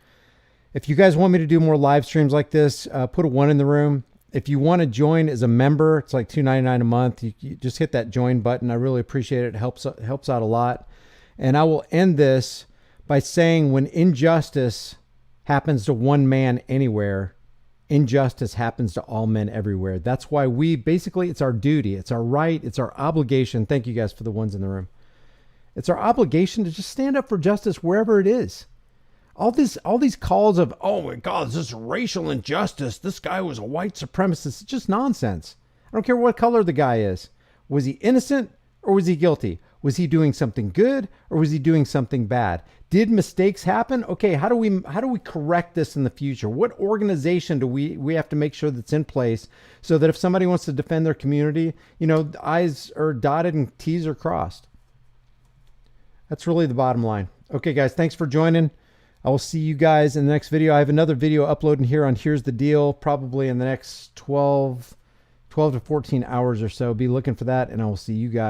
If you guys want me to do more live streams like this, put a 1 in the room. If you want to join as a member, it's like $2.99 a month. You just hit that join button. I really appreciate it. It helps out a lot. And I will end this by saying when injustice happens to one man anywhere, injustice happens to all men everywhere. That's why it's our duty, it's our right, it's our obligation. Thank you guys for the ones in the room. It's our obligation to just stand up for justice wherever it is. All these calls of, oh my God, this is racial injustice. This guy was a white supremacist. It's just nonsense. I don't care what color the guy is. Was he innocent or was he guilty? Was he doing something good or was he doing something bad? Did mistakes happen? Okay, how do we correct this in the future? What organization do we have to make sure that's in place so that if somebody wants to defend their community, the I's are dotted and T's are crossed? That's really the bottom line. Okay, guys, thanks for joining. I will see you guys in the next video. I have another video uploading here on Here's the Deal, probably in the next 12 to 14 hours or so. Be looking for that, and I will see you guys.